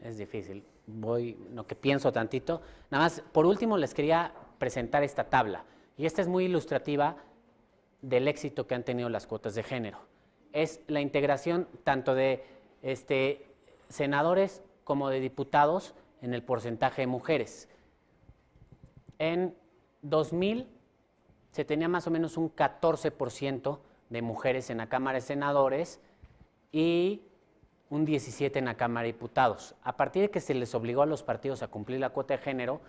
Es difícil. Voy, lo que pienso tantito. Nada más, por último, les quería presentar esta tabla, y esta es muy ilustrativa del éxito que han tenido las cuotas de género. Es la integración tanto de senadores como de diputados en el porcentaje de mujeres. En 2000 se tenía más o menos un 14% de mujeres en la Cámara de Senadores y un 17% en la Cámara de Diputados. A partir de que se les obligó a los partidos a cumplir la cuota de género,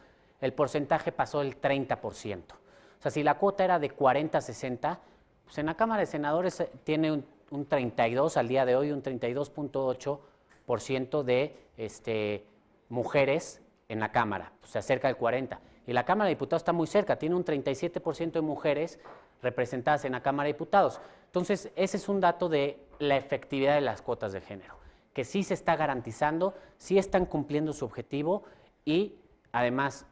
el porcentaje pasó del 30%. O sea, si la cuota era de 40 a 60, pues en la Cámara de Senadores tiene un 32, al día de hoy un 32.8% de mujeres en la Cámara, pues se acerca del 40%. Y la Cámara de Diputados está muy cerca, tiene un 37% de mujeres representadas en la Cámara de Diputados. Entonces, ese es un dato de la efectividad de las cuotas de género, que sí se está garantizando, sí están cumpliendo su objetivo, y además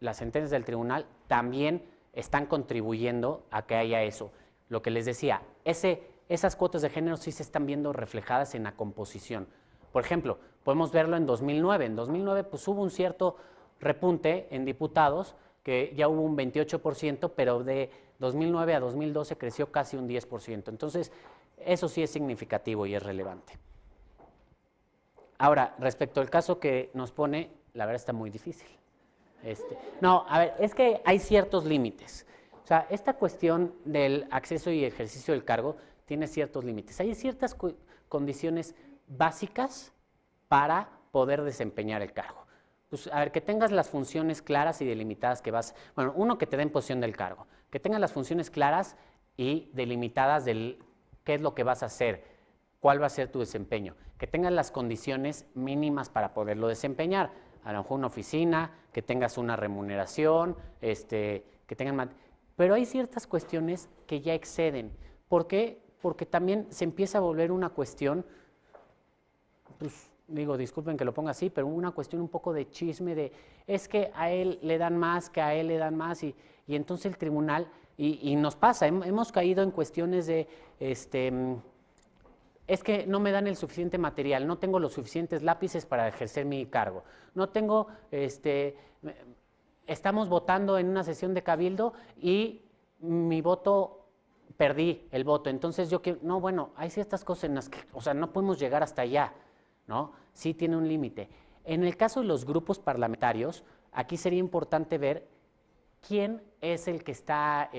las sentencias del tribunal también están contribuyendo a que haya eso. Lo que les decía, esas cuotas de género sí se están viendo reflejadas en la composición. Por ejemplo, podemos verlo en 2009. En 2009 pues hubo un cierto repunte en diputados, que ya hubo un 28%, pero de 2009 a 2012 creció casi un 10%. Entonces, eso sí es significativo y es relevante. Ahora, respecto al caso que nos pone, la verdad está muy difícil. No, a ver, es que hay ciertos límites. O sea, esta cuestión del acceso y ejercicio del cargo tiene ciertos límites. Hay ciertas condiciones básicas para poder desempeñar el cargo. Pues, a ver, que tengas las funciones claras y delimitadas que vas... Bueno, uno, que te den posición del cargo. Que tengas las funciones claras y delimitadas del qué es lo que vas a hacer, cuál va a ser tu desempeño. Que tengas las condiciones mínimas para poderlo desempeñar. A lo mejor una oficina, que tengas una remuneración, que tengan... Pero hay ciertas cuestiones que ya exceden. ¿Por qué? Porque también se empieza a volver una cuestión, pues digo, disculpen que lo ponga así, pero una cuestión un poco de chisme, de es que a él le dan más, que a él le dan más, y entonces el tribunal, y nos pasa, hemos caído en cuestiones de, es que no me dan el suficiente material, no tengo los suficientes lápices para ejercer mi cargo, no tengo, estamos votando en una sesión de cabildo y mi voto, perdí el voto, entonces yo quiero, no, bueno, hay ciertas cosas en las que, o sea, no podemos llegar hasta allá, ¿no? Sí tiene un límite. En el caso de los grupos parlamentarios, aquí sería importante ver quién es el que está,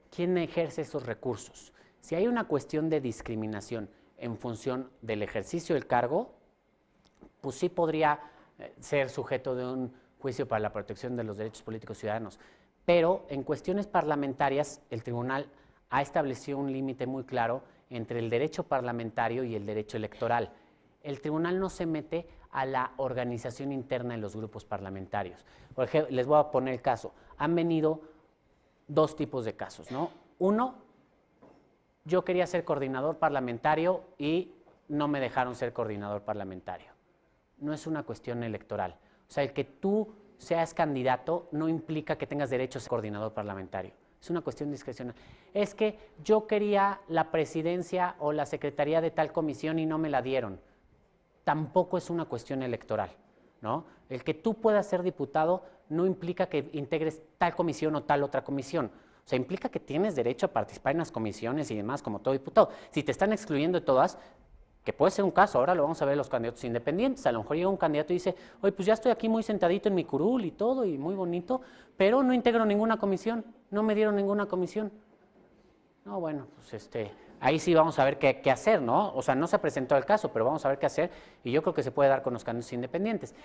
quién ejerce esos recursos. Si hay una cuestión de discriminación en función del ejercicio del cargo, pues sí podría ser sujeto de un juicio para la protección de los derechos políticos ciudadanos. Pero en cuestiones parlamentarias, el tribunal ha establecido un límite muy claro entre el derecho parlamentario y el derecho electoral. El tribunal no se mete a la organización interna de los grupos parlamentarios. Por ejemplo, les voy a poner el caso. Han venido dos tipos de casos, ¿no? Uno, yo quería ser coordinador parlamentario y no me dejaron ser coordinador parlamentario. no es una cuestión electoral. O sea, el que tú seas candidato no implica que tengas derecho a ser coordinador parlamentario. Es una cuestión discrecional. Es que yo quería la presidencia o la secretaría de tal comisión y no me la dieron. Tampoco es una cuestión electoral, ¿no? El que tú puedas ser diputado no implica que integres tal comisión o tal otra comisión. O sea, implica que tienes derecho a participar en las comisiones y demás, como todo diputado. Si te están excluyendo de todas, que puede ser un caso, ahora lo vamos a ver los candidatos independientes, a lo mejor llega un candidato y dice, oye, pues ya estoy aquí muy sentadito en mi curul y todo, y muy bonito, pero no integro ninguna comisión, no me dieron ninguna comisión. No, bueno, pues ahí sí vamos a ver qué hacer, ¿no? O sea, no se ha presentado el caso, pero vamos a ver qué hacer, y yo creo que se puede dar con los candidatos independientes.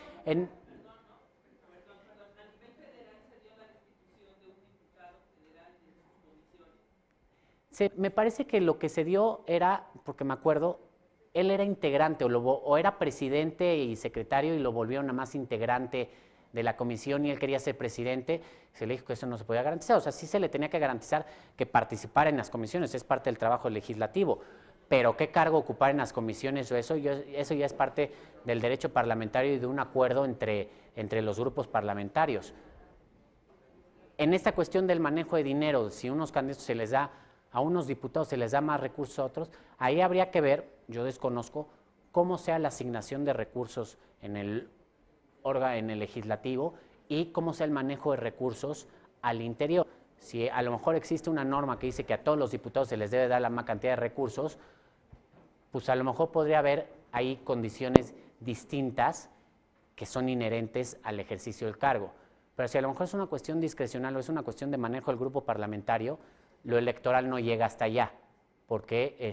Me parece que lo que se dio era, porque me acuerdo, él era integrante o era presidente y secretario y lo volvieron a más integrante de la comisión y él quería ser presidente, se le dijo que eso no se podía garantizar. O sea, sí se le tenía que garantizar que participara en las comisiones, es parte del trabajo legislativo, pero qué cargo ocupar en las comisiones o eso ya es parte del derecho parlamentario y de un acuerdo entre los grupos parlamentarios. En esta cuestión del manejo de dinero, si unos candidatos se les da, a unos diputados se les da más recursos a otros, ahí habría que ver, yo desconozco, cómo sea la asignación de recursos en el legislativo y cómo sea el manejo de recursos al interior. Si a lo mejor existe una norma que dice que a todos los diputados se les debe dar la misma cantidad de recursos, pues a lo mejor podría haber ahí condiciones distintas que son inherentes al ejercicio del cargo. Pero si a lo mejor es una cuestión discrecional o es una cuestión de manejo del grupo parlamentario, lo electoral no llega hasta allá, porque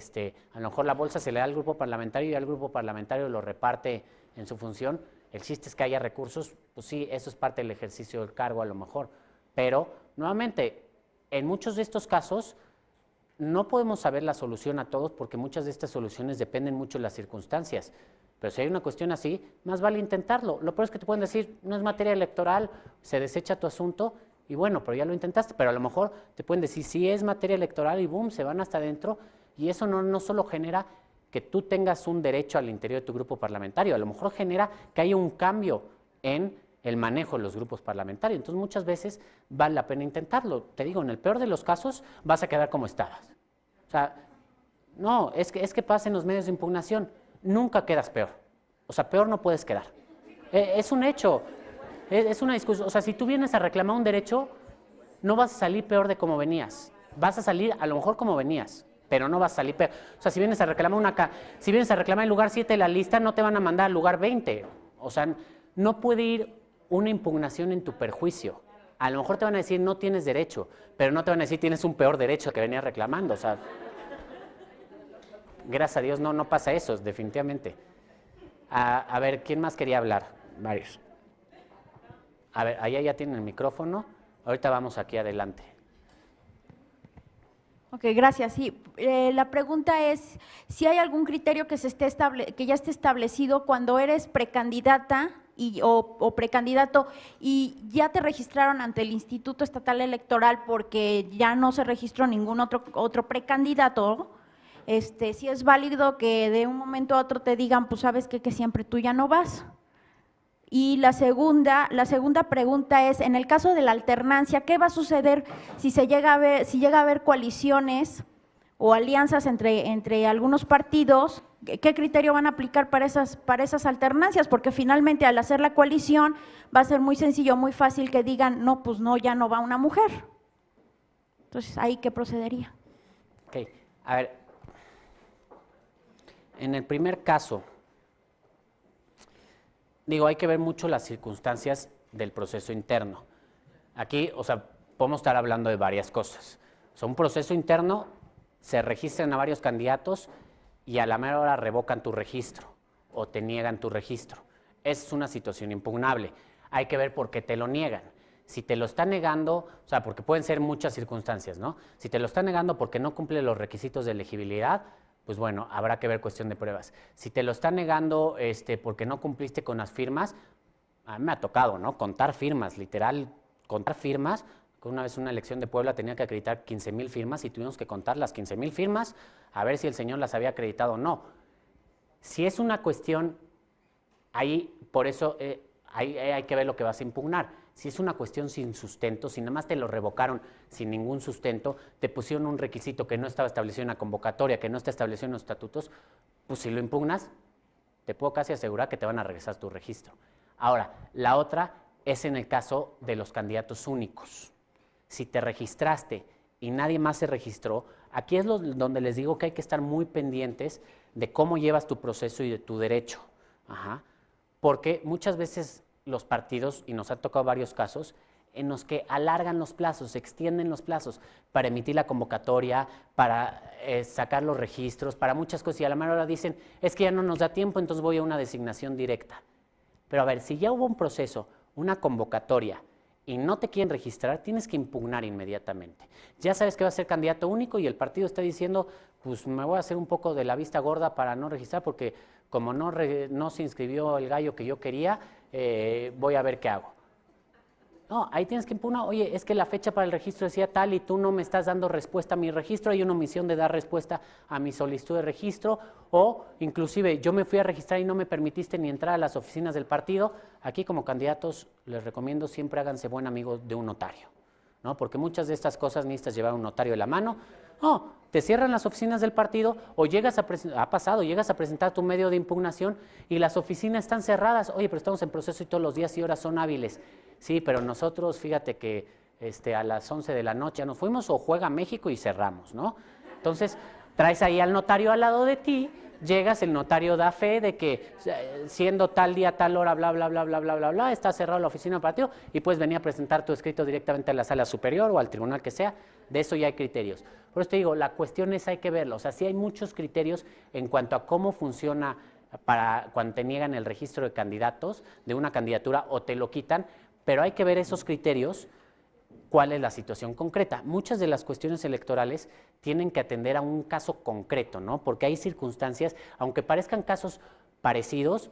a lo mejor la bolsa se le da al grupo parlamentario y al grupo parlamentario lo reparte en su función. El chiste es que haya recursos, pues sí, eso es parte del ejercicio del cargo a lo mejor. Pero, nuevamente, en muchos de estos casos no podemos saber la solución a todos porque muchas de estas soluciones dependen mucho de las circunstancias. Pero si hay una cuestión así, más vale intentarlo. Lo peor es que te pueden decir, no es materia electoral, se desecha tu asunto, y bueno, pero ya lo intentaste, pero a lo mejor te pueden decir, sí es materia electoral y boom, se van hasta adentro, y eso no solo genera que tú tengas un derecho al interior de tu grupo parlamentario, a lo mejor genera que haya un cambio en el manejo de los grupos parlamentarios. Entonces muchas veces vale la pena intentarlo. Te digo, en el peor de los casos vas a quedar como estabas. O sea, no, es que pasa en los medios de impugnación, nunca quedas peor. O sea, peor no puedes quedar. Es un hecho. Es una discusión, o sea, si tú vienes a reclamar un derecho, no vas a salir peor de como venías. Vas a salir a lo mejor como venías, pero no vas a salir peor. O sea, si vienes a reclamar el lugar 7 de la lista, no te van a mandar al lugar 20. O sea, no puede ir una impugnación en tu perjuicio. A lo mejor te van a decir no tienes derecho, pero no te van a decir tienes un peor derecho que venías reclamando. O sea, gracias a Dios no pasa eso, definitivamente. A ver, ¿quién más quería hablar? Varios. A ver, allá ya tienen el micrófono. Ahorita vamos aquí adelante. Ok, gracias. Sí, la pregunta es si hay algún criterio que ya esté establecido cuando eres precandidata o precandidato y ya te registraron ante el Instituto Estatal Electoral porque ya no se registró ningún otro precandidato. Si es válido que de un momento a otro te digan, pues sabes que siempre tú ya no vas. Y la segunda pregunta es, en el caso de la alternancia, ¿qué va a suceder si llega a haber coaliciones o alianzas entre algunos partidos? ¿Qué criterio van a aplicar para esas alternancias? Porque finalmente al hacer la coalición va a ser muy sencillo, muy fácil que digan, no, pues no, ya no va una mujer. Entonces, ¿ahí qué procedería? Ok, a ver, en el primer caso, digo, hay que ver mucho las circunstancias del proceso interno. Aquí, o sea, podemos estar hablando de varias cosas. O sea, un proceso interno, se registran a varios candidatos y a la mera hora revocan tu registro o te niegan tu registro. Esa es una situación impugnable. Hay que ver por qué te lo niegan. Si te lo está negando, o sea, porque pueden ser muchas circunstancias, ¿no? Si te lo está negando porque no cumple los requisitos de elegibilidad, pues bueno, habrá que ver cuestión de pruebas. Si te lo está negando porque no cumpliste con las firmas, a mí me ha tocado, ¿no? Contar firmas, literal, contar firmas. Una vez una elección de Puebla tenía que acreditar 15,000 firmas y tuvimos que contar las 15,000 firmas a ver si el señor las había acreditado o no. Si es una cuestión Ahí, por eso, ahí hay que ver lo que vas a impugnar. Si es una cuestión sin sustento, si nada más te lo revocaron sin ningún sustento, te pusieron un requisito que no estaba establecido en la convocatoria, que no está establecido en los estatutos, pues si lo impugnas, te puedo casi asegurar que te van a regresar tu registro. Ahora, la otra es en el caso de los candidatos únicos. Si te registraste y nadie más se registró, aquí es donde les digo que hay que estar muy pendientes de cómo llevas tu proceso y de tu derecho. Ajá. Porque muchas veces los partidos, y nos han tocado varios casos, en los que alargan los plazos, extienden los plazos para emitir la convocatoria, para sacar los registros, para muchas cosas, y a la mera hora dicen, es que ya no nos da tiempo, entonces voy a una designación directa. Pero a ver, si ya hubo un proceso, una convocatoria, y no te quieren registrar, tienes que impugnar inmediatamente. Ya sabes que va a ser candidato único y el partido está diciendo, pues me voy a hacer un poco de la vista gorda para no registrar, porque como no se inscribió el gallo que yo quería, voy a ver qué hago. No, ahí tienes que impugnar, oye, es que la fecha para el registro decía tal y tú no me estás dando respuesta a mi registro, hay una omisión de dar respuesta a mi solicitud de registro, o inclusive yo me fui a registrar y no me permitiste ni entrar a las oficinas del partido. Aquí como candidatos les recomiendo siempre háganse buen amigo de un notario, ¿no? Porque muchas de estas cosas necesitas llevar a un notario de la mano. No, te cierran las oficinas del partido o llegas a presentar tu medio de impugnación y las oficinas están cerradas. Oye, pero estamos en proceso y todos los días y horas son hábiles. Sí, pero nosotros, fíjate que a las 11 de la noche ya nos fuimos o juega México y cerramos, ¿no? Entonces, traes ahí al notario al lado de ti, llegas, el notario da fe de que siendo tal día, tal hora, bla, bla, bla, bla, bla, bla, bla, está cerrado la oficina del partido y puedes venir a presentar tu escrito directamente a la sala superior o al tribunal que sea. De eso ya hay criterios. Por eso te digo, la cuestión es hay que verlo. O sea, sí hay muchos criterios en cuanto a cómo funciona para cuando te niegan el registro de candidatos de una candidatura o te lo quitan, pero hay que ver esos criterios, cuál es la situación concreta. Muchas de las cuestiones electorales tienen que atender a un caso concreto, ¿no? Porque hay circunstancias, aunque parezcan casos parecidos,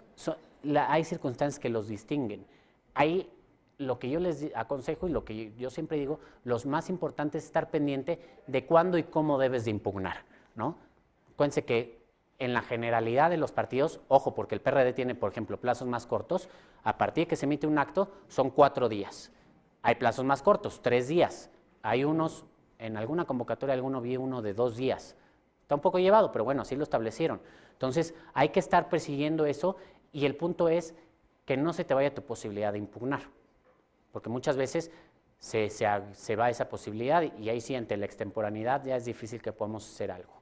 hay circunstancias que los distinguen. Hay lo que yo les aconsejo y lo que yo siempre digo, lo más importante es estar pendiente de cuándo y cómo debes de impugnar, ¿no? Acuérdense que en la generalidad de los partidos, ojo, porque el PRD tiene, por ejemplo, plazos más cortos, a partir de que se emite un acto, son 4 días. Hay plazos más cortos, 3 días. Hay unos, en alguna convocatoria, vi uno de 2 días. Está un poco llevado, pero bueno, así lo establecieron. Entonces, hay que estar persiguiendo eso y el punto es que no se te vaya tu posibilidad de impugnar. Porque muchas veces se va esa posibilidad y ahí sí, ante la extemporaneidad, ya es difícil que podamos hacer algo.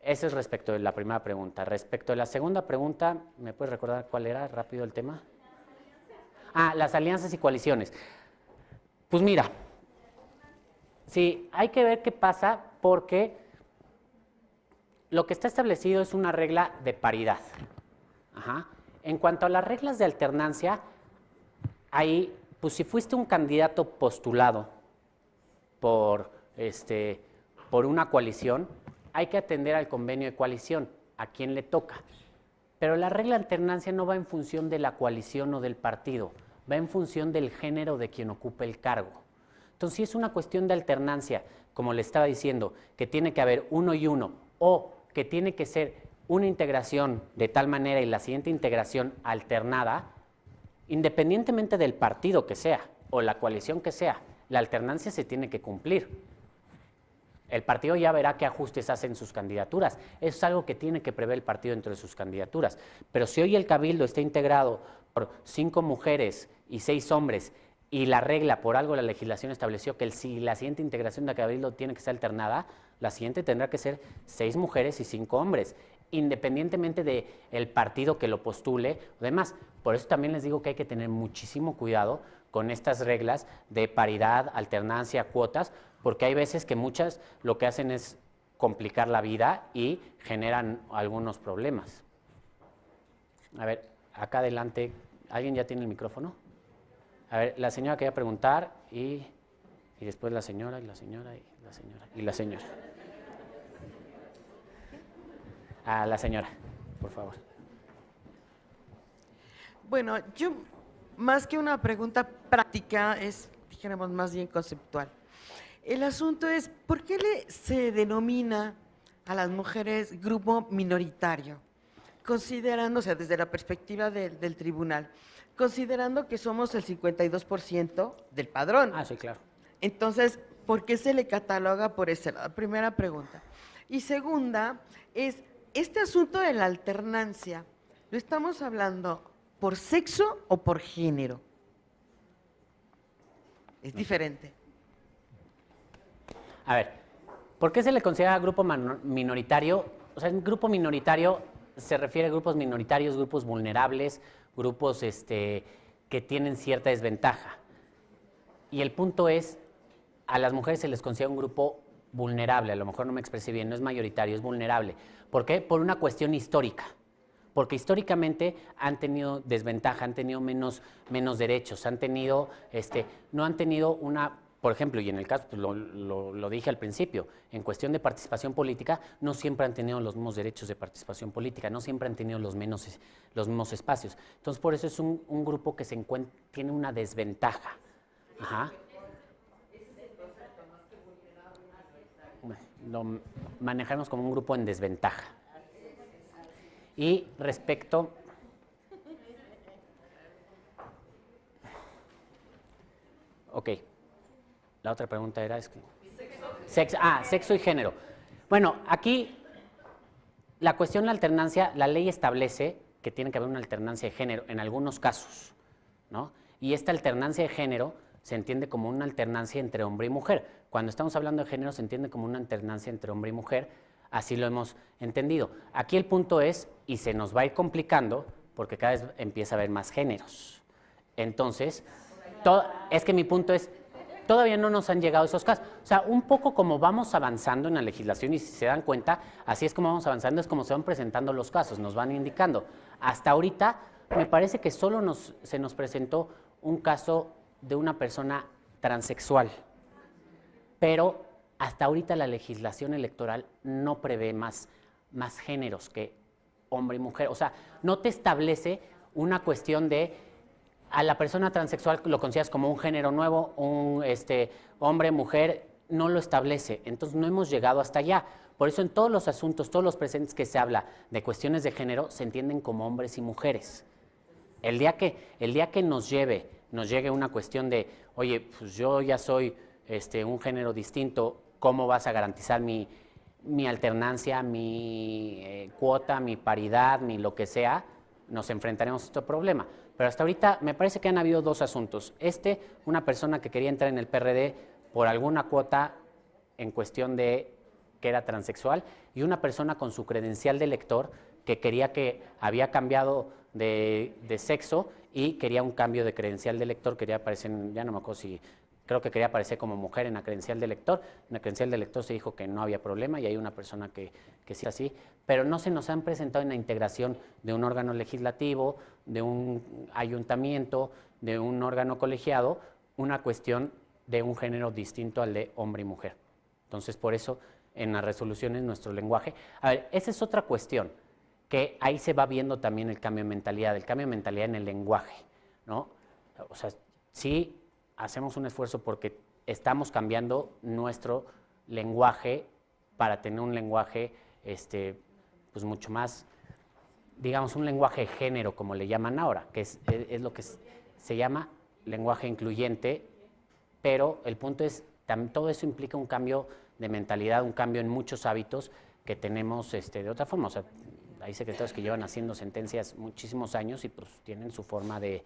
Eso es respecto de la primera pregunta. Respecto de la segunda pregunta, ¿me puedes recordar cuál era rápido el tema? Las alianzas y coaliciones. Pues mira, sí, hay que ver qué pasa porque lo que está establecido es una regla de paridad. Ajá. En cuanto a las reglas de alternancia, ahí, pues si fuiste un candidato postulado por una coalición, hay que atender al convenio de coalición, a quien le toca. Pero la regla de alternancia no va en función de la coalición o del partido, va en función del género de quien ocupe el cargo. Entonces, si es una cuestión de alternancia, como le estaba diciendo, que tiene que haber uno y uno, o que tiene que ser una integración de tal manera y la siguiente integración alternada, independientemente del partido que sea o la coalición que sea, la alternancia se tiene que cumplir. El partido ya verá qué ajustes hacen sus candidaturas. Eso es algo que tiene que prever el partido dentro de sus candidaturas. Pero si hoy el cabildo está integrado por 5 mujeres y 6 hombres y la regla, por algo la legislación estableció que si la siguiente integración de cabildo tiene que ser alternada, la siguiente tendrá que ser 6 mujeres y 5 hombres, independientemente del partido que lo postule o demás. Por eso también les digo que hay que tener muchísimo cuidado con estas reglas de paridad, alternancia, cuotas, porque hay veces que muchas lo que hacen es complicar la vida y generan algunos problemas. A ver, acá adelante, ¿alguien ya tiene el micrófono? A ver, la señora quería preguntar y después la señora y la señora y la señora y la señora. A la señora, por favor. Bueno, yo más que una pregunta práctica es, dijéramos, más bien conceptual. El asunto es, ¿por qué se denomina a las mujeres grupo minoritario? considerando, o sea, desde la perspectiva del tribunal, considerando que somos el 52% del padrón. Ah, sí, claro. Entonces, ¿por qué se le cataloga por ese lado? Primera pregunta. Y segunda, es este asunto de la alternancia, ¿lo estamos hablando por sexo o por género? Es diferente. A ver, ¿por qué se le considera grupo minoritario? O sea, el grupo minoritario se refiere a grupos minoritarios, grupos vulnerables, grupos que tienen cierta desventaja. Y el punto es, a las mujeres se les considera un grupo vulnerable, a lo mejor no me expresé bien, no es mayoritario, es vulnerable. ¿Por qué? Por una cuestión histórica. Porque históricamente han tenido desventaja, han tenido menos derechos, han tenido, no han tenido una, por ejemplo, y en el caso, pues lo dije al principio, en cuestión de participación política, no siempre han tenido los mismos derechos de participación política, no siempre han tenido los mismos espacios. Entonces, por eso es un grupo que tiene una desventaja. Ajá. Lo manejamos como un grupo en desventaja. Y respecto... Ok. La otra pregunta era... Sexo y género. Bueno, aquí la cuestión de la alternancia, la ley establece que tiene que haber una alternancia de género en algunos casos, ¿no? Y esta alternancia de género se entiende como una alternancia entre hombre y mujer. Cuando estamos hablando de género se entiende como una alternancia entre hombre y mujer, así lo hemos entendido. Aquí el punto es, y se nos va a ir complicando, porque cada vez empieza a haber más géneros. Entonces, es que mi punto es, todavía no nos han llegado esos casos. O sea, un poco como vamos avanzando en la legislación, y si se dan cuenta, así es como vamos avanzando, es como se van presentando los casos, nos van indicando. Hasta ahorita, me parece que solo se nos presentó un caso de una persona transexual, pero hasta ahorita la legislación electoral no prevé más géneros que hombre y mujer. O sea, no te establece una cuestión de a la persona transexual lo consideras como un género nuevo, un hombre, mujer, no lo establece. Entonces no hemos llegado hasta allá. Por eso en todos los asuntos, todos los presentes que se habla de cuestiones de género, se entienden como hombres y mujeres. El día que nos llegue una cuestión de, oye, pues yo ya soy un género distinto, ¿cómo vas a garantizar mi alternancia, mi cuota, mi paridad, mi lo que sea? Nos enfrentaremos a este problema. Pero hasta ahorita me parece que han habido dos asuntos. Una persona que quería entrar en el PRD por alguna cuota en cuestión de que era transexual, y una persona con su credencial de elector que quería que había cambiado de sexo y quería un cambio de credencial de elector, quería aparecer, ya no me acuerdo si, creo que quería aparecer como mujer en la credencial de elector. En la credencial de elector se dijo que no había problema y hay una persona que sí así, pero no se nos han presentado en la integración de un órgano legislativo, de un ayuntamiento, de un órgano colegiado, una cuestión de un género distinto al de hombre y mujer. Entonces, por eso, en las resoluciones, nuestro lenguaje... A ver, esa es otra cuestión, que ahí se va viendo también el cambio de mentalidad en el lenguaje, ¿no? O sea, sí hacemos un esfuerzo porque estamos cambiando nuestro lenguaje para tener un lenguaje, pues mucho más, digamos, un lenguaje de género, como le llaman ahora, que es lo que se llama lenguaje incluyente, pero el punto es, todo eso implica un cambio de mentalidad, un cambio en muchos hábitos que tenemos de otra forma. O sea, hay secretarios que llevan haciendo sentencias muchísimos años y pues tienen su forma de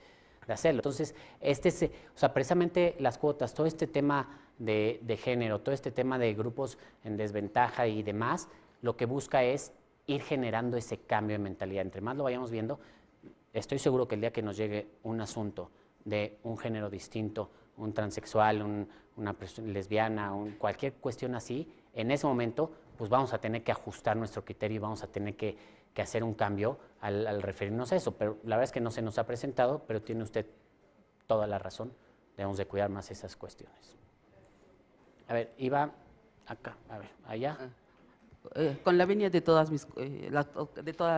hacerlo. Entonces, o sea, precisamente las cuotas, todo este tema de género, todo este tema de grupos en desventaja y demás, lo que busca es ir generando ese cambio de mentalidad. Entre más lo vayamos viendo, estoy seguro que el día que nos llegue un asunto de un género distinto, un transexual, una persona lesbiana, cualquier cuestión así, en ese momento pues vamos a tener que ajustar nuestro criterio y vamos a tener que hacer un cambio al referirnos a eso. Pero la verdad es que no se nos ha presentado, pero tiene usted toda la razón, debemos de cuidar más esas cuestiones. A ver, iba acá, a ver, allá. Con la venia de todas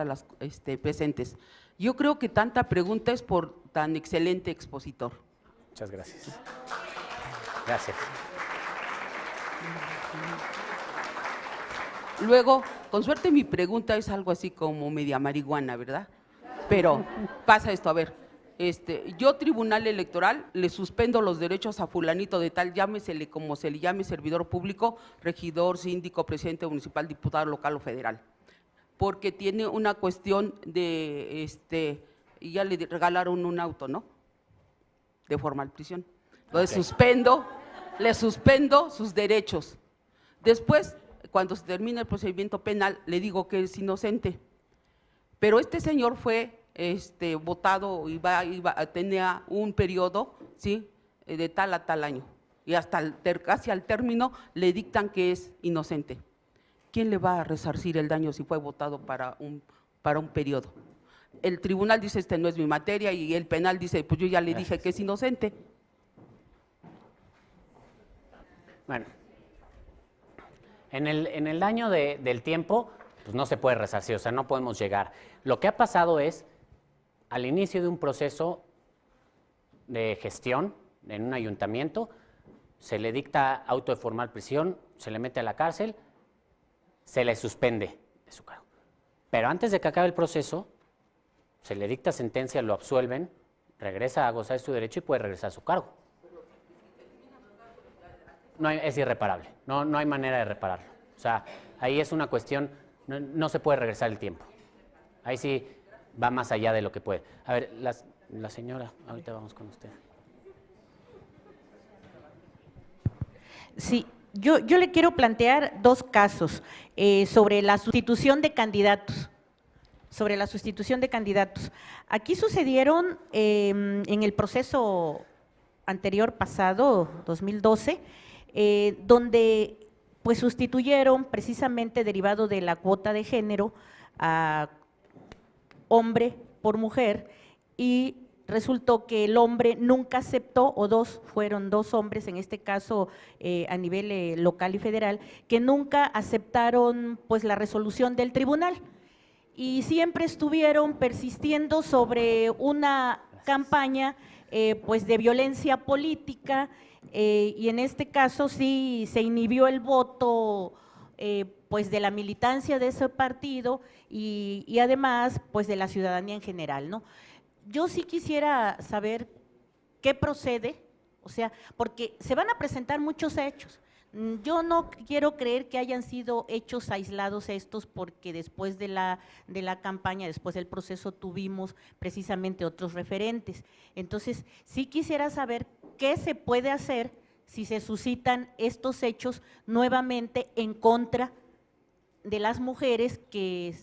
las presentes. Yo creo que tanta pregunta es por tan excelente expositor. Muchas gracias. Gracias. Luego, con suerte mi pregunta es algo así como media marihuana, ¿verdad? Pero pasa esto, a ver, yo Tribunal Electoral le suspendo los derechos a fulanito de tal, llámesele como se le llame, servidor público, regidor, síndico, presidente municipal, diputado local o federal, porque tiene una cuestión de, y ya le regalaron un auto, ¿no? De formal prisión. Entonces le suspendo sus derechos. Después, cuando se termine el procedimiento penal, le digo que es inocente. Pero este señor fue votado y tenía un periodo, ¿sí?, de tal a tal año. Y hasta casi al término le dictan que es inocente. ¿Quién le va a resarcir el daño si fue votado para un periodo? El tribunal dice, no es mi materia, y el penal dice, pues yo ya le dije que es inocente. Bueno, en el daño del tiempo, pues no se puede resarcir, o sea, no podemos llegar. Lo que ha pasado es, al inicio de un proceso de gestión en un ayuntamiento, se le dicta auto de formal prisión, se le mete a la cárcel, se le suspende de su cargo. Pero antes de que acabe el proceso, se le dicta sentencia, lo absuelven, regresa a gozar de su derecho y puede regresar a su cargo. No es irreparable, no hay manera de repararlo. O sea, ahí es una cuestión, no se puede regresar el tiempo. Ahí sí va más allá de lo que puede. A ver, la señora, ahorita vamos con usted. Sí, yo le quiero plantear dos casos sobre la sustitución de candidatos. Aquí sucedieron en el proceso anterior pasado, 2012, donde pues sustituyeron precisamente derivado de la cuota de género a hombre por mujer, y resultó que el hombre nunca aceptó, fueron dos hombres, en este caso a nivel local y federal, que nunca aceptaron pues la resolución del tribunal, y siempre estuvieron persistiendo sobre una campaña pues de violencia política, y en este caso sí se inhibió el voto pues de la militancia de ese partido y además pues de la ciudadanía en general, ¿no? Yo sí quisiera saber qué procede, o sea, porque se van a presentar muchos hechos. Yo no quiero creer que hayan sido hechos aislados estos, porque después de la campaña, después del proceso, tuvimos precisamente otros referentes. Entonces, sí quisiera saber qué se puede hacer si se suscitan estos hechos nuevamente en contra de las mujeres que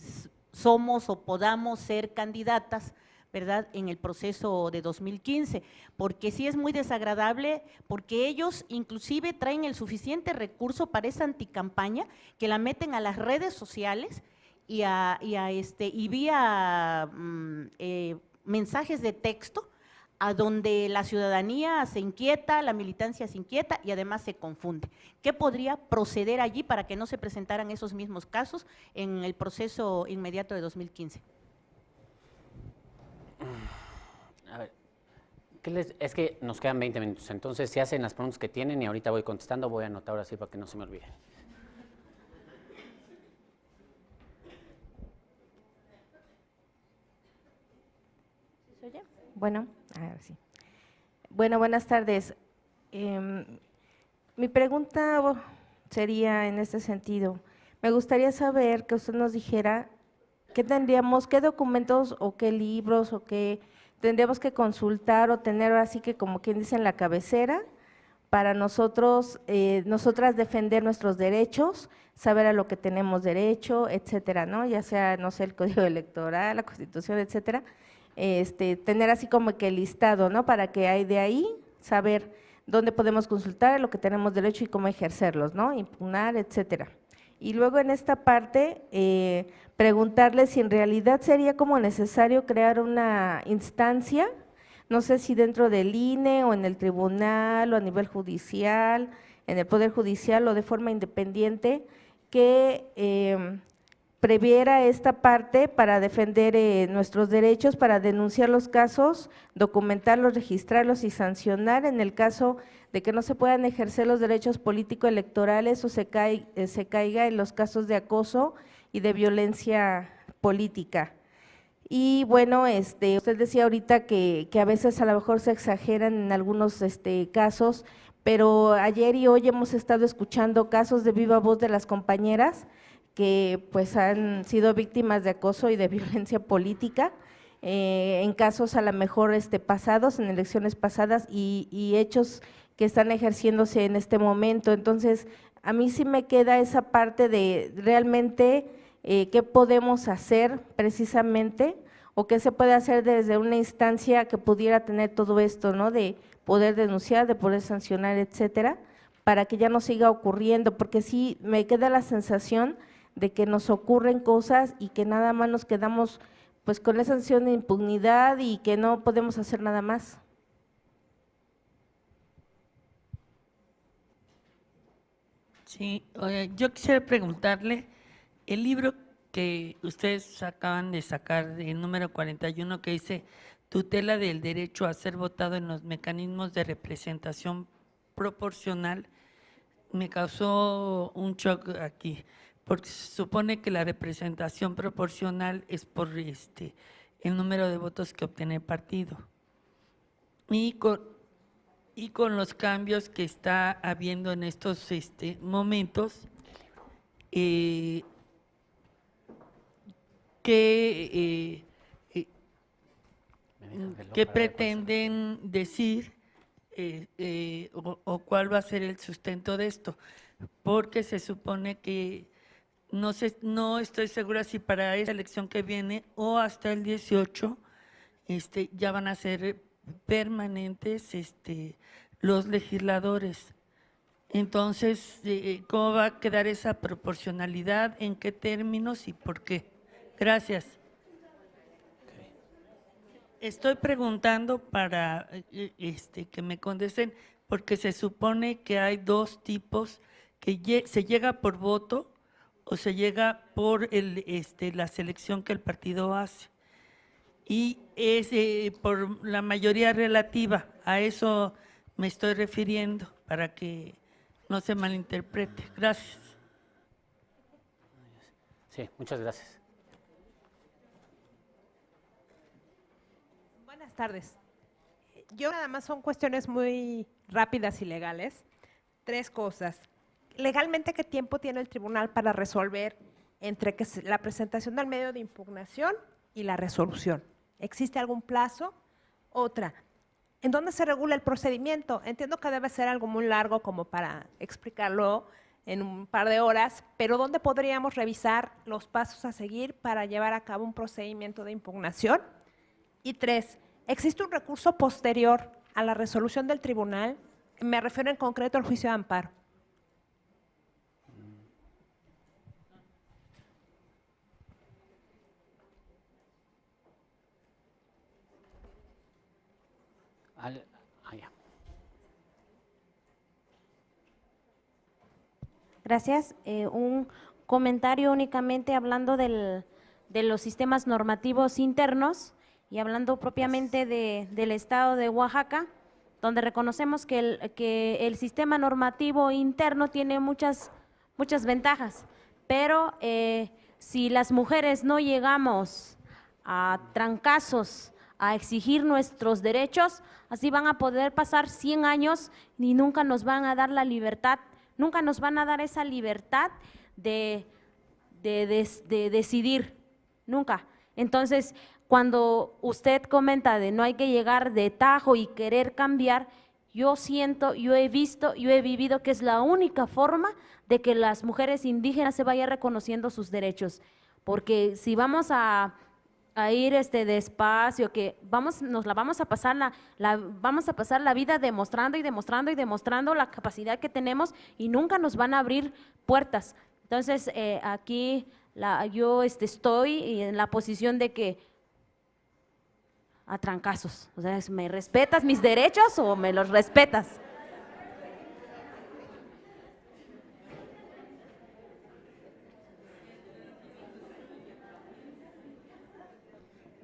somos o podamos ser candidatas, ¿verdad?, en el proceso de 2015, porque sí es muy desagradable, porque ellos inclusive traen el suficiente recurso para esa anticampaña, que la meten a las redes sociales y vía mensajes de texto, a donde la ciudadanía se inquieta, la militancia se inquieta y además se confunde. ¿Qué podría proceder allí para que no se presentaran esos mismos casos en el proceso inmediato de 2015? A ver, es que nos quedan 20 minutos, entonces se hacen las preguntas que tienen y ahorita voy contestando, voy a anotar ahora sí para que no se me olvide. ¿Se oye? Bueno, ahora sí. Bueno, buenas tardes. Mi pregunta sería en este sentido. Me gustaría saber que usted nos dijera qué documentos o qué libros o qué tendríamos que consultar o tener así que como quien dice en la cabecera para nosotras defender nuestros derechos, saber a lo que tenemos derecho, etcétera, ¿no? Ya sea, no sé, el Código Electoral, la Constitución, etcétera. Tener así como que listado, ¿no? Para que hay de ahí saber dónde podemos consultar lo que tenemos derecho y cómo ejercerlos, ¿no? Impugnar, etcétera. Y luego en esta parte, preguntarle si en realidad sería como necesario crear una instancia, no sé si dentro del INE o en el tribunal o a nivel judicial, en el Poder Judicial o de forma independiente, que previera esta parte para defender nuestros derechos, para denunciar los casos, documentarlos, registrarlos y sancionar en el caso de que no se puedan ejercer los derechos político-electorales o se caiga en los casos de acoso y de violencia política. Y bueno, usted decía ahorita que a veces a lo mejor se exageran en algunos casos, pero ayer y hoy hemos estado escuchando casos de viva voz de las compañeras que pues han sido víctimas de acoso y de violencia política, en casos a lo mejor pasados, en elecciones pasadas y hechos que están ejerciéndose en este momento. Entonces, a mí sí me queda esa parte de realmente qué podemos hacer precisamente o qué se puede hacer desde una instancia que pudiera tener todo esto, ¿no? De poder denunciar, de poder sancionar, etcétera, para que ya no siga ocurriendo, porque sí me queda la sensación de que nos ocurren cosas y que nada más nos quedamos pues con esa sensación de impunidad y que no podemos hacer nada más. Sí, yo quisiera preguntarle, el libro que ustedes acaban de sacar, el número 41, que dice tutela del derecho a ser votado en los mecanismos de representación proporcional, me causó un shock aquí, porque se supone que la representación proporcional es por el número de votos que obtiene el partido. Y con los cambios que está habiendo en estos momentos, que pretenden decir o cuál va a ser el sustento de esto, porque se supone que no estoy segura si para esta elección que viene o hasta el 18 ya van a ser permanentes los legisladores. Entonces, ¿cómo va a quedar esa proporcionalidad? ¿En qué términos y por qué? Gracias. Estoy preguntando para que me contesten, porque se supone que hay dos tipos, que se llega por voto o se llega por la selección que el partido hace. Y es por la mayoría relativa, a eso me estoy refiriendo, para que no se malinterprete. Gracias. Sí, muchas gracias. Buenas tardes. Yo nada más son cuestiones muy rápidas y legales. 3 cosas. Legalmente, ¿qué tiempo tiene el tribunal para resolver entre la presentación del medio de impugnación y la resolución? ¿Existe algún plazo? Otra, ¿en dónde se regula el procedimiento? Entiendo que debe ser algo muy largo como para explicarlo en un par de horas, pero ¿dónde podríamos revisar los pasos a seguir para llevar a cabo un procedimiento de impugnación? Y 3, ¿existe un recurso posterior a la resolución del tribunal? Me refiero en concreto al juicio de amparo. Ya. Gracias. Un comentario únicamente hablando de los sistemas normativos internos y hablando propiamente del estado de Oaxaca, donde reconocemos que el sistema normativo interno tiene muchas ventajas, pero si las mujeres no llegamos a trancazos a exigir nuestros derechos, así van a poder pasar 100 años y nunca nos van a dar la libertad, nunca nos van a dar esa libertad de decidir, nunca. Entonces, cuando usted comenta de no hay que llegar de tajo y querer cambiar, yo siento, yo he visto, yo he vivido que es la única forma de que las mujeres indígenas se vayan reconociendo sus derechos, porque si vamos a ir despacio, que nos la vamos a pasar vamos a pasar la vida demostrando y demostrando y demostrando la capacidad que tenemos y nunca nos van a abrir puertas. Entonces, aquí yo estoy en la posición de que a trancazos, o sea, ¿me respetas mis derechos o me los respetas?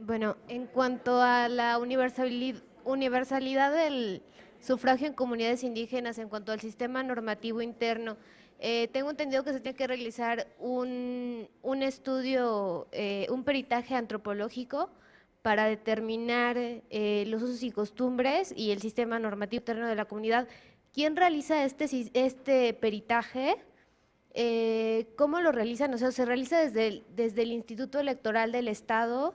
Bueno, en cuanto a la universalidad del sufragio en comunidades indígenas, en cuanto al sistema normativo interno, tengo entendido que se tiene que realizar un estudio, un peritaje antropológico para determinar los usos y costumbres y el sistema normativo interno de la comunidad. ¿Quién realiza este peritaje? ¿Cómo lo realizan? O sea, se realiza desde el Instituto Electoral del Estado,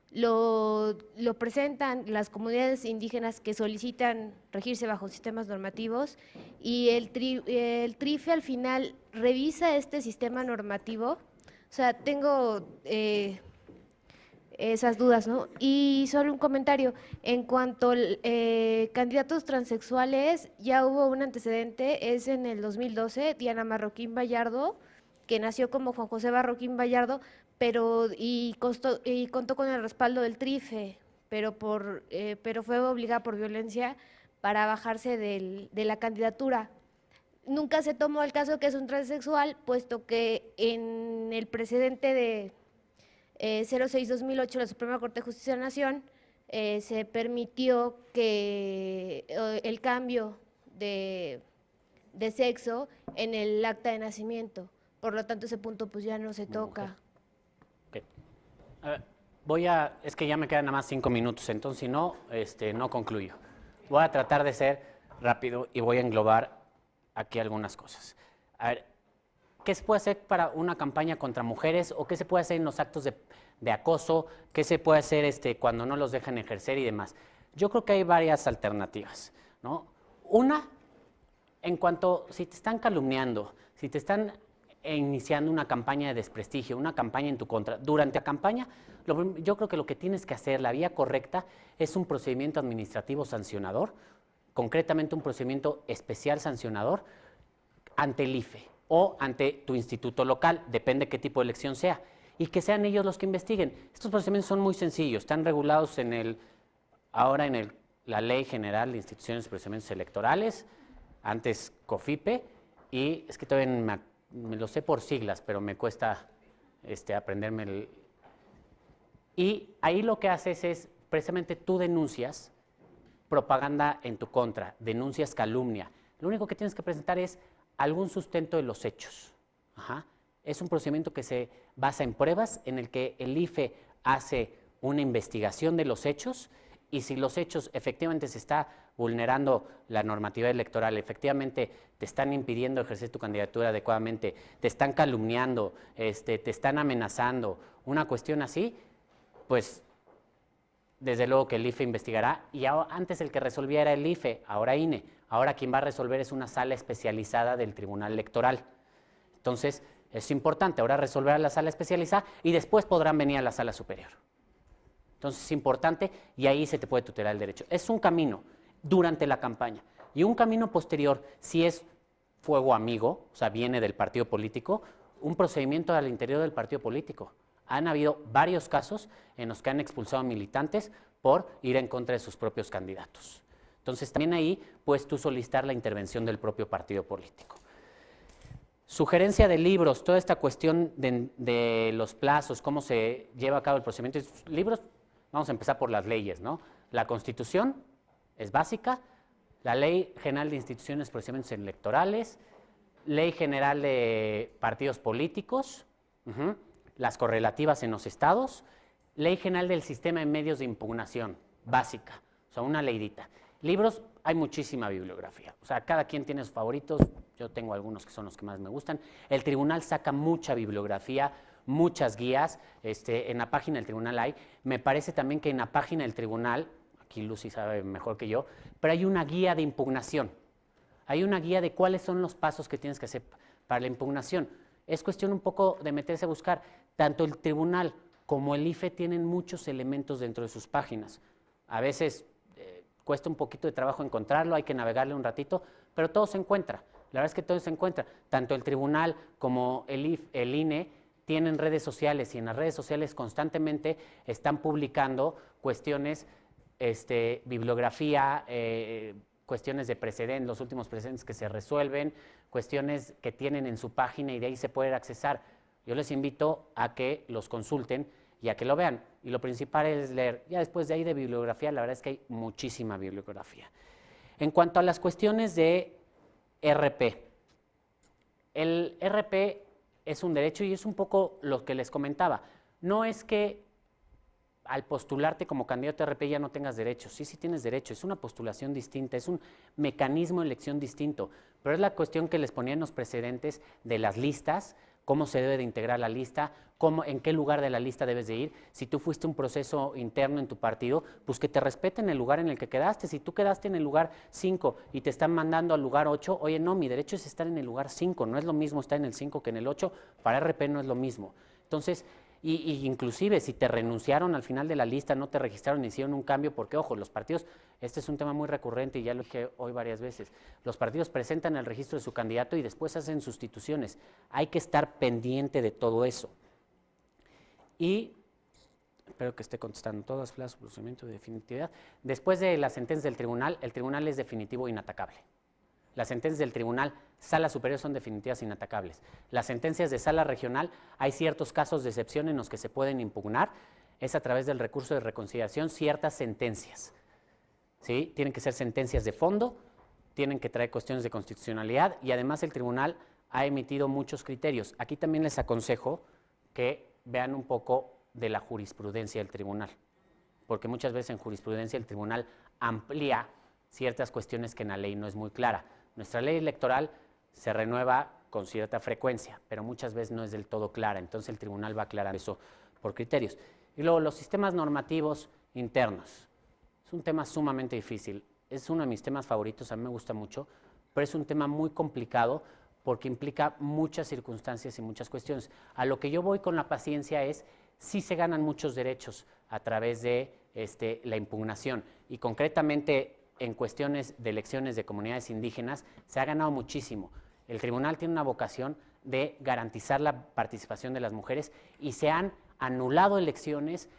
lo presentan las comunidades indígenas que solicitan regirse bajo sistemas normativos y el TRIFE al final revisa este sistema normativo. O sea, tengo esas dudas, ¿no? Y solo un comentario, en cuanto a candidatos transexuales, ya hubo un antecedente, es en el 2012, Diana Marroquín Vallardo, que nació como Juan José Barroquín Vallardo, pero contó con el respaldo del TRIFE, pero fue obligada por violencia para bajarse de la candidatura. Nunca se tomó el caso que es un transexual, puesto que en el precedente de 06-2008 la Suprema Corte de Justicia de la Nación se permitió que el cambio de sexo en el acta de nacimiento. Por lo tanto, ese punto pues ya no se toca. Okay. Es que ya me quedan nada más 5 minutos, entonces si no, no concluyo. Voy a tratar de ser rápido y voy a englobar aquí algunas cosas. A ver, ¿qué se puede hacer para una campaña contra mujeres o qué se puede hacer en los actos de acoso? ¿Qué se puede hacer cuando no los dejan ejercer y demás? Yo creo que hay varias alternativas, ¿no? Una, en cuanto, si te están calumniando, si te están iniciando una campaña de desprestigio, una campaña en tu contra, durante la campaña, yo creo que lo que tienes que hacer, la vía correcta, es un procedimiento administrativo sancionador, concretamente un procedimiento especial sancionador ante el IFE o ante tu instituto local, depende qué tipo de elección sea, y que sean ellos los que investiguen. Estos procedimientos son muy sencillos, están regulados ahora en la Ley General de Instituciones y Procedimientos Electorales, antes COFIPE, y es que todavía me lo sé por siglas, pero me cuesta aprenderme Y ahí lo que haces es, precisamente tú denuncias propaganda en tu contra, denuncias calumnia. Lo único que tienes que presentar es algún sustento de los hechos. Ajá. Es un procedimiento que se basa en pruebas, en el que el IFE hace una investigación de los hechos y si los hechos efectivamente se está vulnerando la normativa electoral, efectivamente te están impidiendo ejercer tu candidatura adecuadamente, te están calumniando, te están amenazando, una cuestión así, pues desde luego que el IFE investigará y antes el que resolvía era el IFE, ahora INE. Ahora quien va a resolver es una sala especializada del Tribunal Electoral. Entonces, es importante, ahora resolver a la sala especializada y después podrán venir a la sala superior. Entonces, es importante y ahí se te puede tutelar el derecho. Es un camino durante la campaña y un camino posterior, si es fuego amigo, o sea, viene del partido político, un procedimiento al interior del partido político. Han habido varios casos en los que han expulsado militantes por ir en contra de sus propios candidatos. Entonces, también ahí puedes tú solicitar la intervención del propio partido político. Sugerencia de libros, toda esta cuestión de los plazos, cómo se lleva a cabo el procedimiento. Libros, vamos a empezar por las leyes, ¿no? La Constitución es básica, la Ley General de Instituciones y Procedimientos Electorales, Ley General de Partidos Políticos, las correlativas en los estados, Ley General del Sistema de Medios de Impugnación, básica, o sea, una leidita. Libros, hay muchísima bibliografía, o sea, cada quien tiene sus favoritos, yo tengo algunos que son los que más me gustan. El tribunal saca mucha bibliografía, muchas guías, en la página del tribunal hay. Me parece también que en la página del tribunal, aquí Lucy sabe mejor que yo, pero hay una guía de impugnación. Hay una guía de cuáles son los pasos que tienes que hacer para la impugnación. Es cuestión un poco de meterse a buscar. Tanto el tribunal como el IFE tienen muchos elementos dentro de sus páginas. A veces cuesta un poquito de trabajo encontrarlo, hay que navegarle un ratito, pero todo se encuentra. La verdad es que todo se encuentra. Tanto el tribunal como el INE tienen redes sociales y en las redes sociales constantemente están publicando cuestiones, bibliografía, cuestiones de precedentes, los últimos precedentes que se resuelven, cuestiones que tienen en su página y de ahí se puede accesar. Yo les invito a que los consulten y a que lo vean. Y lo principal es leer. Ya después de ahí de bibliografía, la verdad es que hay muchísima bibliografía. En cuanto a las cuestiones de RP, el RP es un derecho y es un poco lo que les comentaba. No es que al postularte como candidato a RP ya no tengas derechos. Sí, sí tienes derecho, es una postulación distinta, es un mecanismo de elección distinto, pero es la cuestión que les ponía en los precedentes de las listas, cómo se debe de integrar la lista, en qué lugar de la lista debes de ir. Si tú fuiste un proceso interno en tu partido, pues que te respeten el lugar en el que quedaste. Si tú quedaste en el lugar 5 y te están mandando al lugar 8, oye, no, mi derecho es estar en el lugar 5, no es lo mismo estar en el 5 que en el 8, para RP no es lo mismo. Entonces, y inclusive si te renunciaron al final de la lista, no te registraron, hicieron un cambio, porque ojo, los partidos, este es un tema muy recurrente y ya lo dije hoy varias veces, los partidos presentan el registro de su candidato y después hacen sustituciones. Hay que estar pendiente de todo eso. Y espero que esté contestando todas las procedimiento de definitividad. Después de la sentencia del tribunal, el tribunal es definitivo e inatacable. Las sentencias del tribunal, sala superior, son definitivas e inatacables. Las sentencias de sala regional, hay ciertos casos de excepción en los que se pueden impugnar, es a través del recurso de reconciliación ciertas sentencias. ¿Sí? Tienen que ser sentencias de fondo, tienen que traer cuestiones de constitucionalidad y además el tribunal ha emitido muchos criterios. Aquí también les aconsejo que vean un poco de la jurisprudencia del tribunal, porque muchas veces en jurisprudencia el tribunal amplía ciertas cuestiones que en la ley no es muy clara. Nuestra ley electoral se renueva con cierta frecuencia, pero muchas veces no es del todo clara, entonces el tribunal va a aclarar eso por criterios. Y luego los sistemas normativos internos. Es un tema sumamente difícil, es uno de mis temas favoritos, a mí me gusta mucho, pero es un tema muy complicado porque implica muchas circunstancias y muchas cuestiones. A lo que yo voy con la paciencia es, sí se ganan muchos derechos a través de la impugnación y concretamente en cuestiones de elecciones de comunidades indígenas se ha ganado muchísimo. El tribunal tiene una vocación de garantizar la participación de las mujeres y se han anulado elecciones,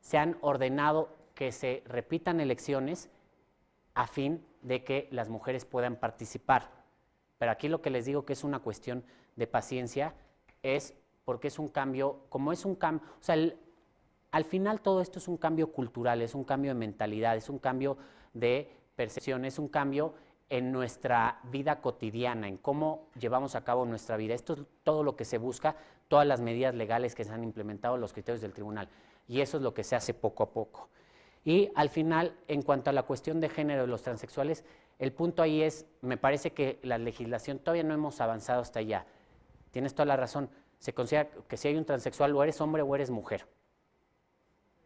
se han ordenado que se repitan elecciones a fin de que las mujeres puedan participar. Pero aquí lo que les digo que es una cuestión de paciencia es porque es un cambio, como es un cambio, o sea, al final todo esto es un cambio cultural, es un cambio de mentalidad, es un cambio de percepción, es un cambio en nuestra vida cotidiana, en cómo llevamos a cabo nuestra vida. Esto es todo lo que se busca, todas las medidas legales que se han implementado, los criterios del tribunal, y eso es lo que se hace poco a poco. Y al final, en cuanto a la cuestión de género de los transexuales, el punto ahí es, me parece que la legislación todavía no hemos avanzado hasta allá. Tienes toda la razón, se considera que si hay un transexual o eres hombre o eres mujer.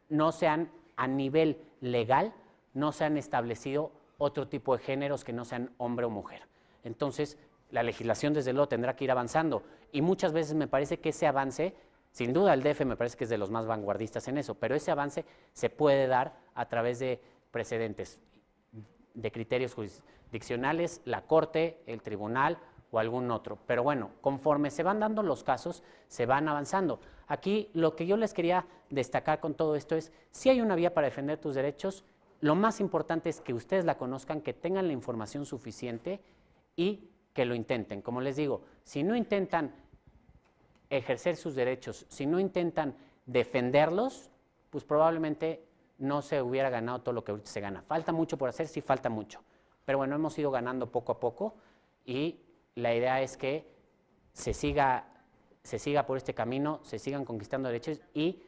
No se han, a nivel legal, no se han establecido otro tipo de géneros que no sean hombre o mujer. Entonces, la legislación desde luego tendrá que ir avanzando y muchas veces me parece que ese avance, sin duda el DF me parece que es de los más vanguardistas en eso, pero ese avance se puede dar a través de precedentes, de criterios jurisdiccionales, la Corte, el Tribunal o algún otro. Pero bueno, conforme se van dando los casos, se van avanzando. Aquí lo que yo les quería destacar con todo esto es, si hay una vía para defender tus derechos, lo más importante es que ustedes la conozcan, que tengan la información suficiente y que lo intenten. Como les digo, si no intentan ejercer sus derechos, si no intentan defenderlos, pues probablemente no se hubiera ganado todo lo que ahorita se gana. Falta mucho por hacer, sí falta mucho. Pero bueno, hemos ido ganando poco a poco y la idea es que se siga por este camino, se sigan conquistando derechos y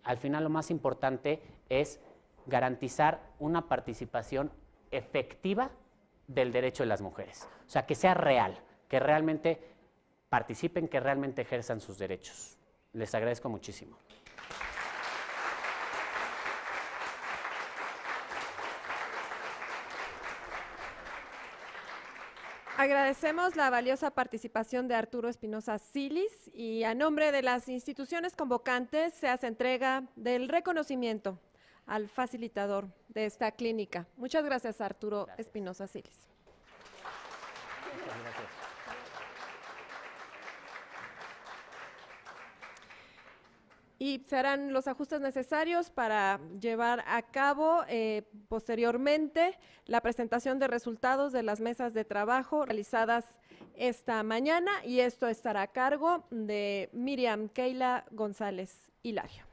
al final lo más importante es garantizar una participación efectiva del derecho de las mujeres. O sea, que sea real, que realmente participen, que realmente ejerzan sus derechos. Les agradezco muchísimo. Agradecemos la valiosa participación de Arturo Espinosa Silis y a nombre de las instituciones convocantes se hace entrega del reconocimiento al facilitador de esta clínica. Muchas gracias, Arturo Espinosa Silis. Muchas gracias. Y se harán los ajustes necesarios para llevar a cabo posteriormente la presentación de resultados de las mesas de trabajo realizadas esta mañana y esto estará a cargo de Miriam Keila González Hilario.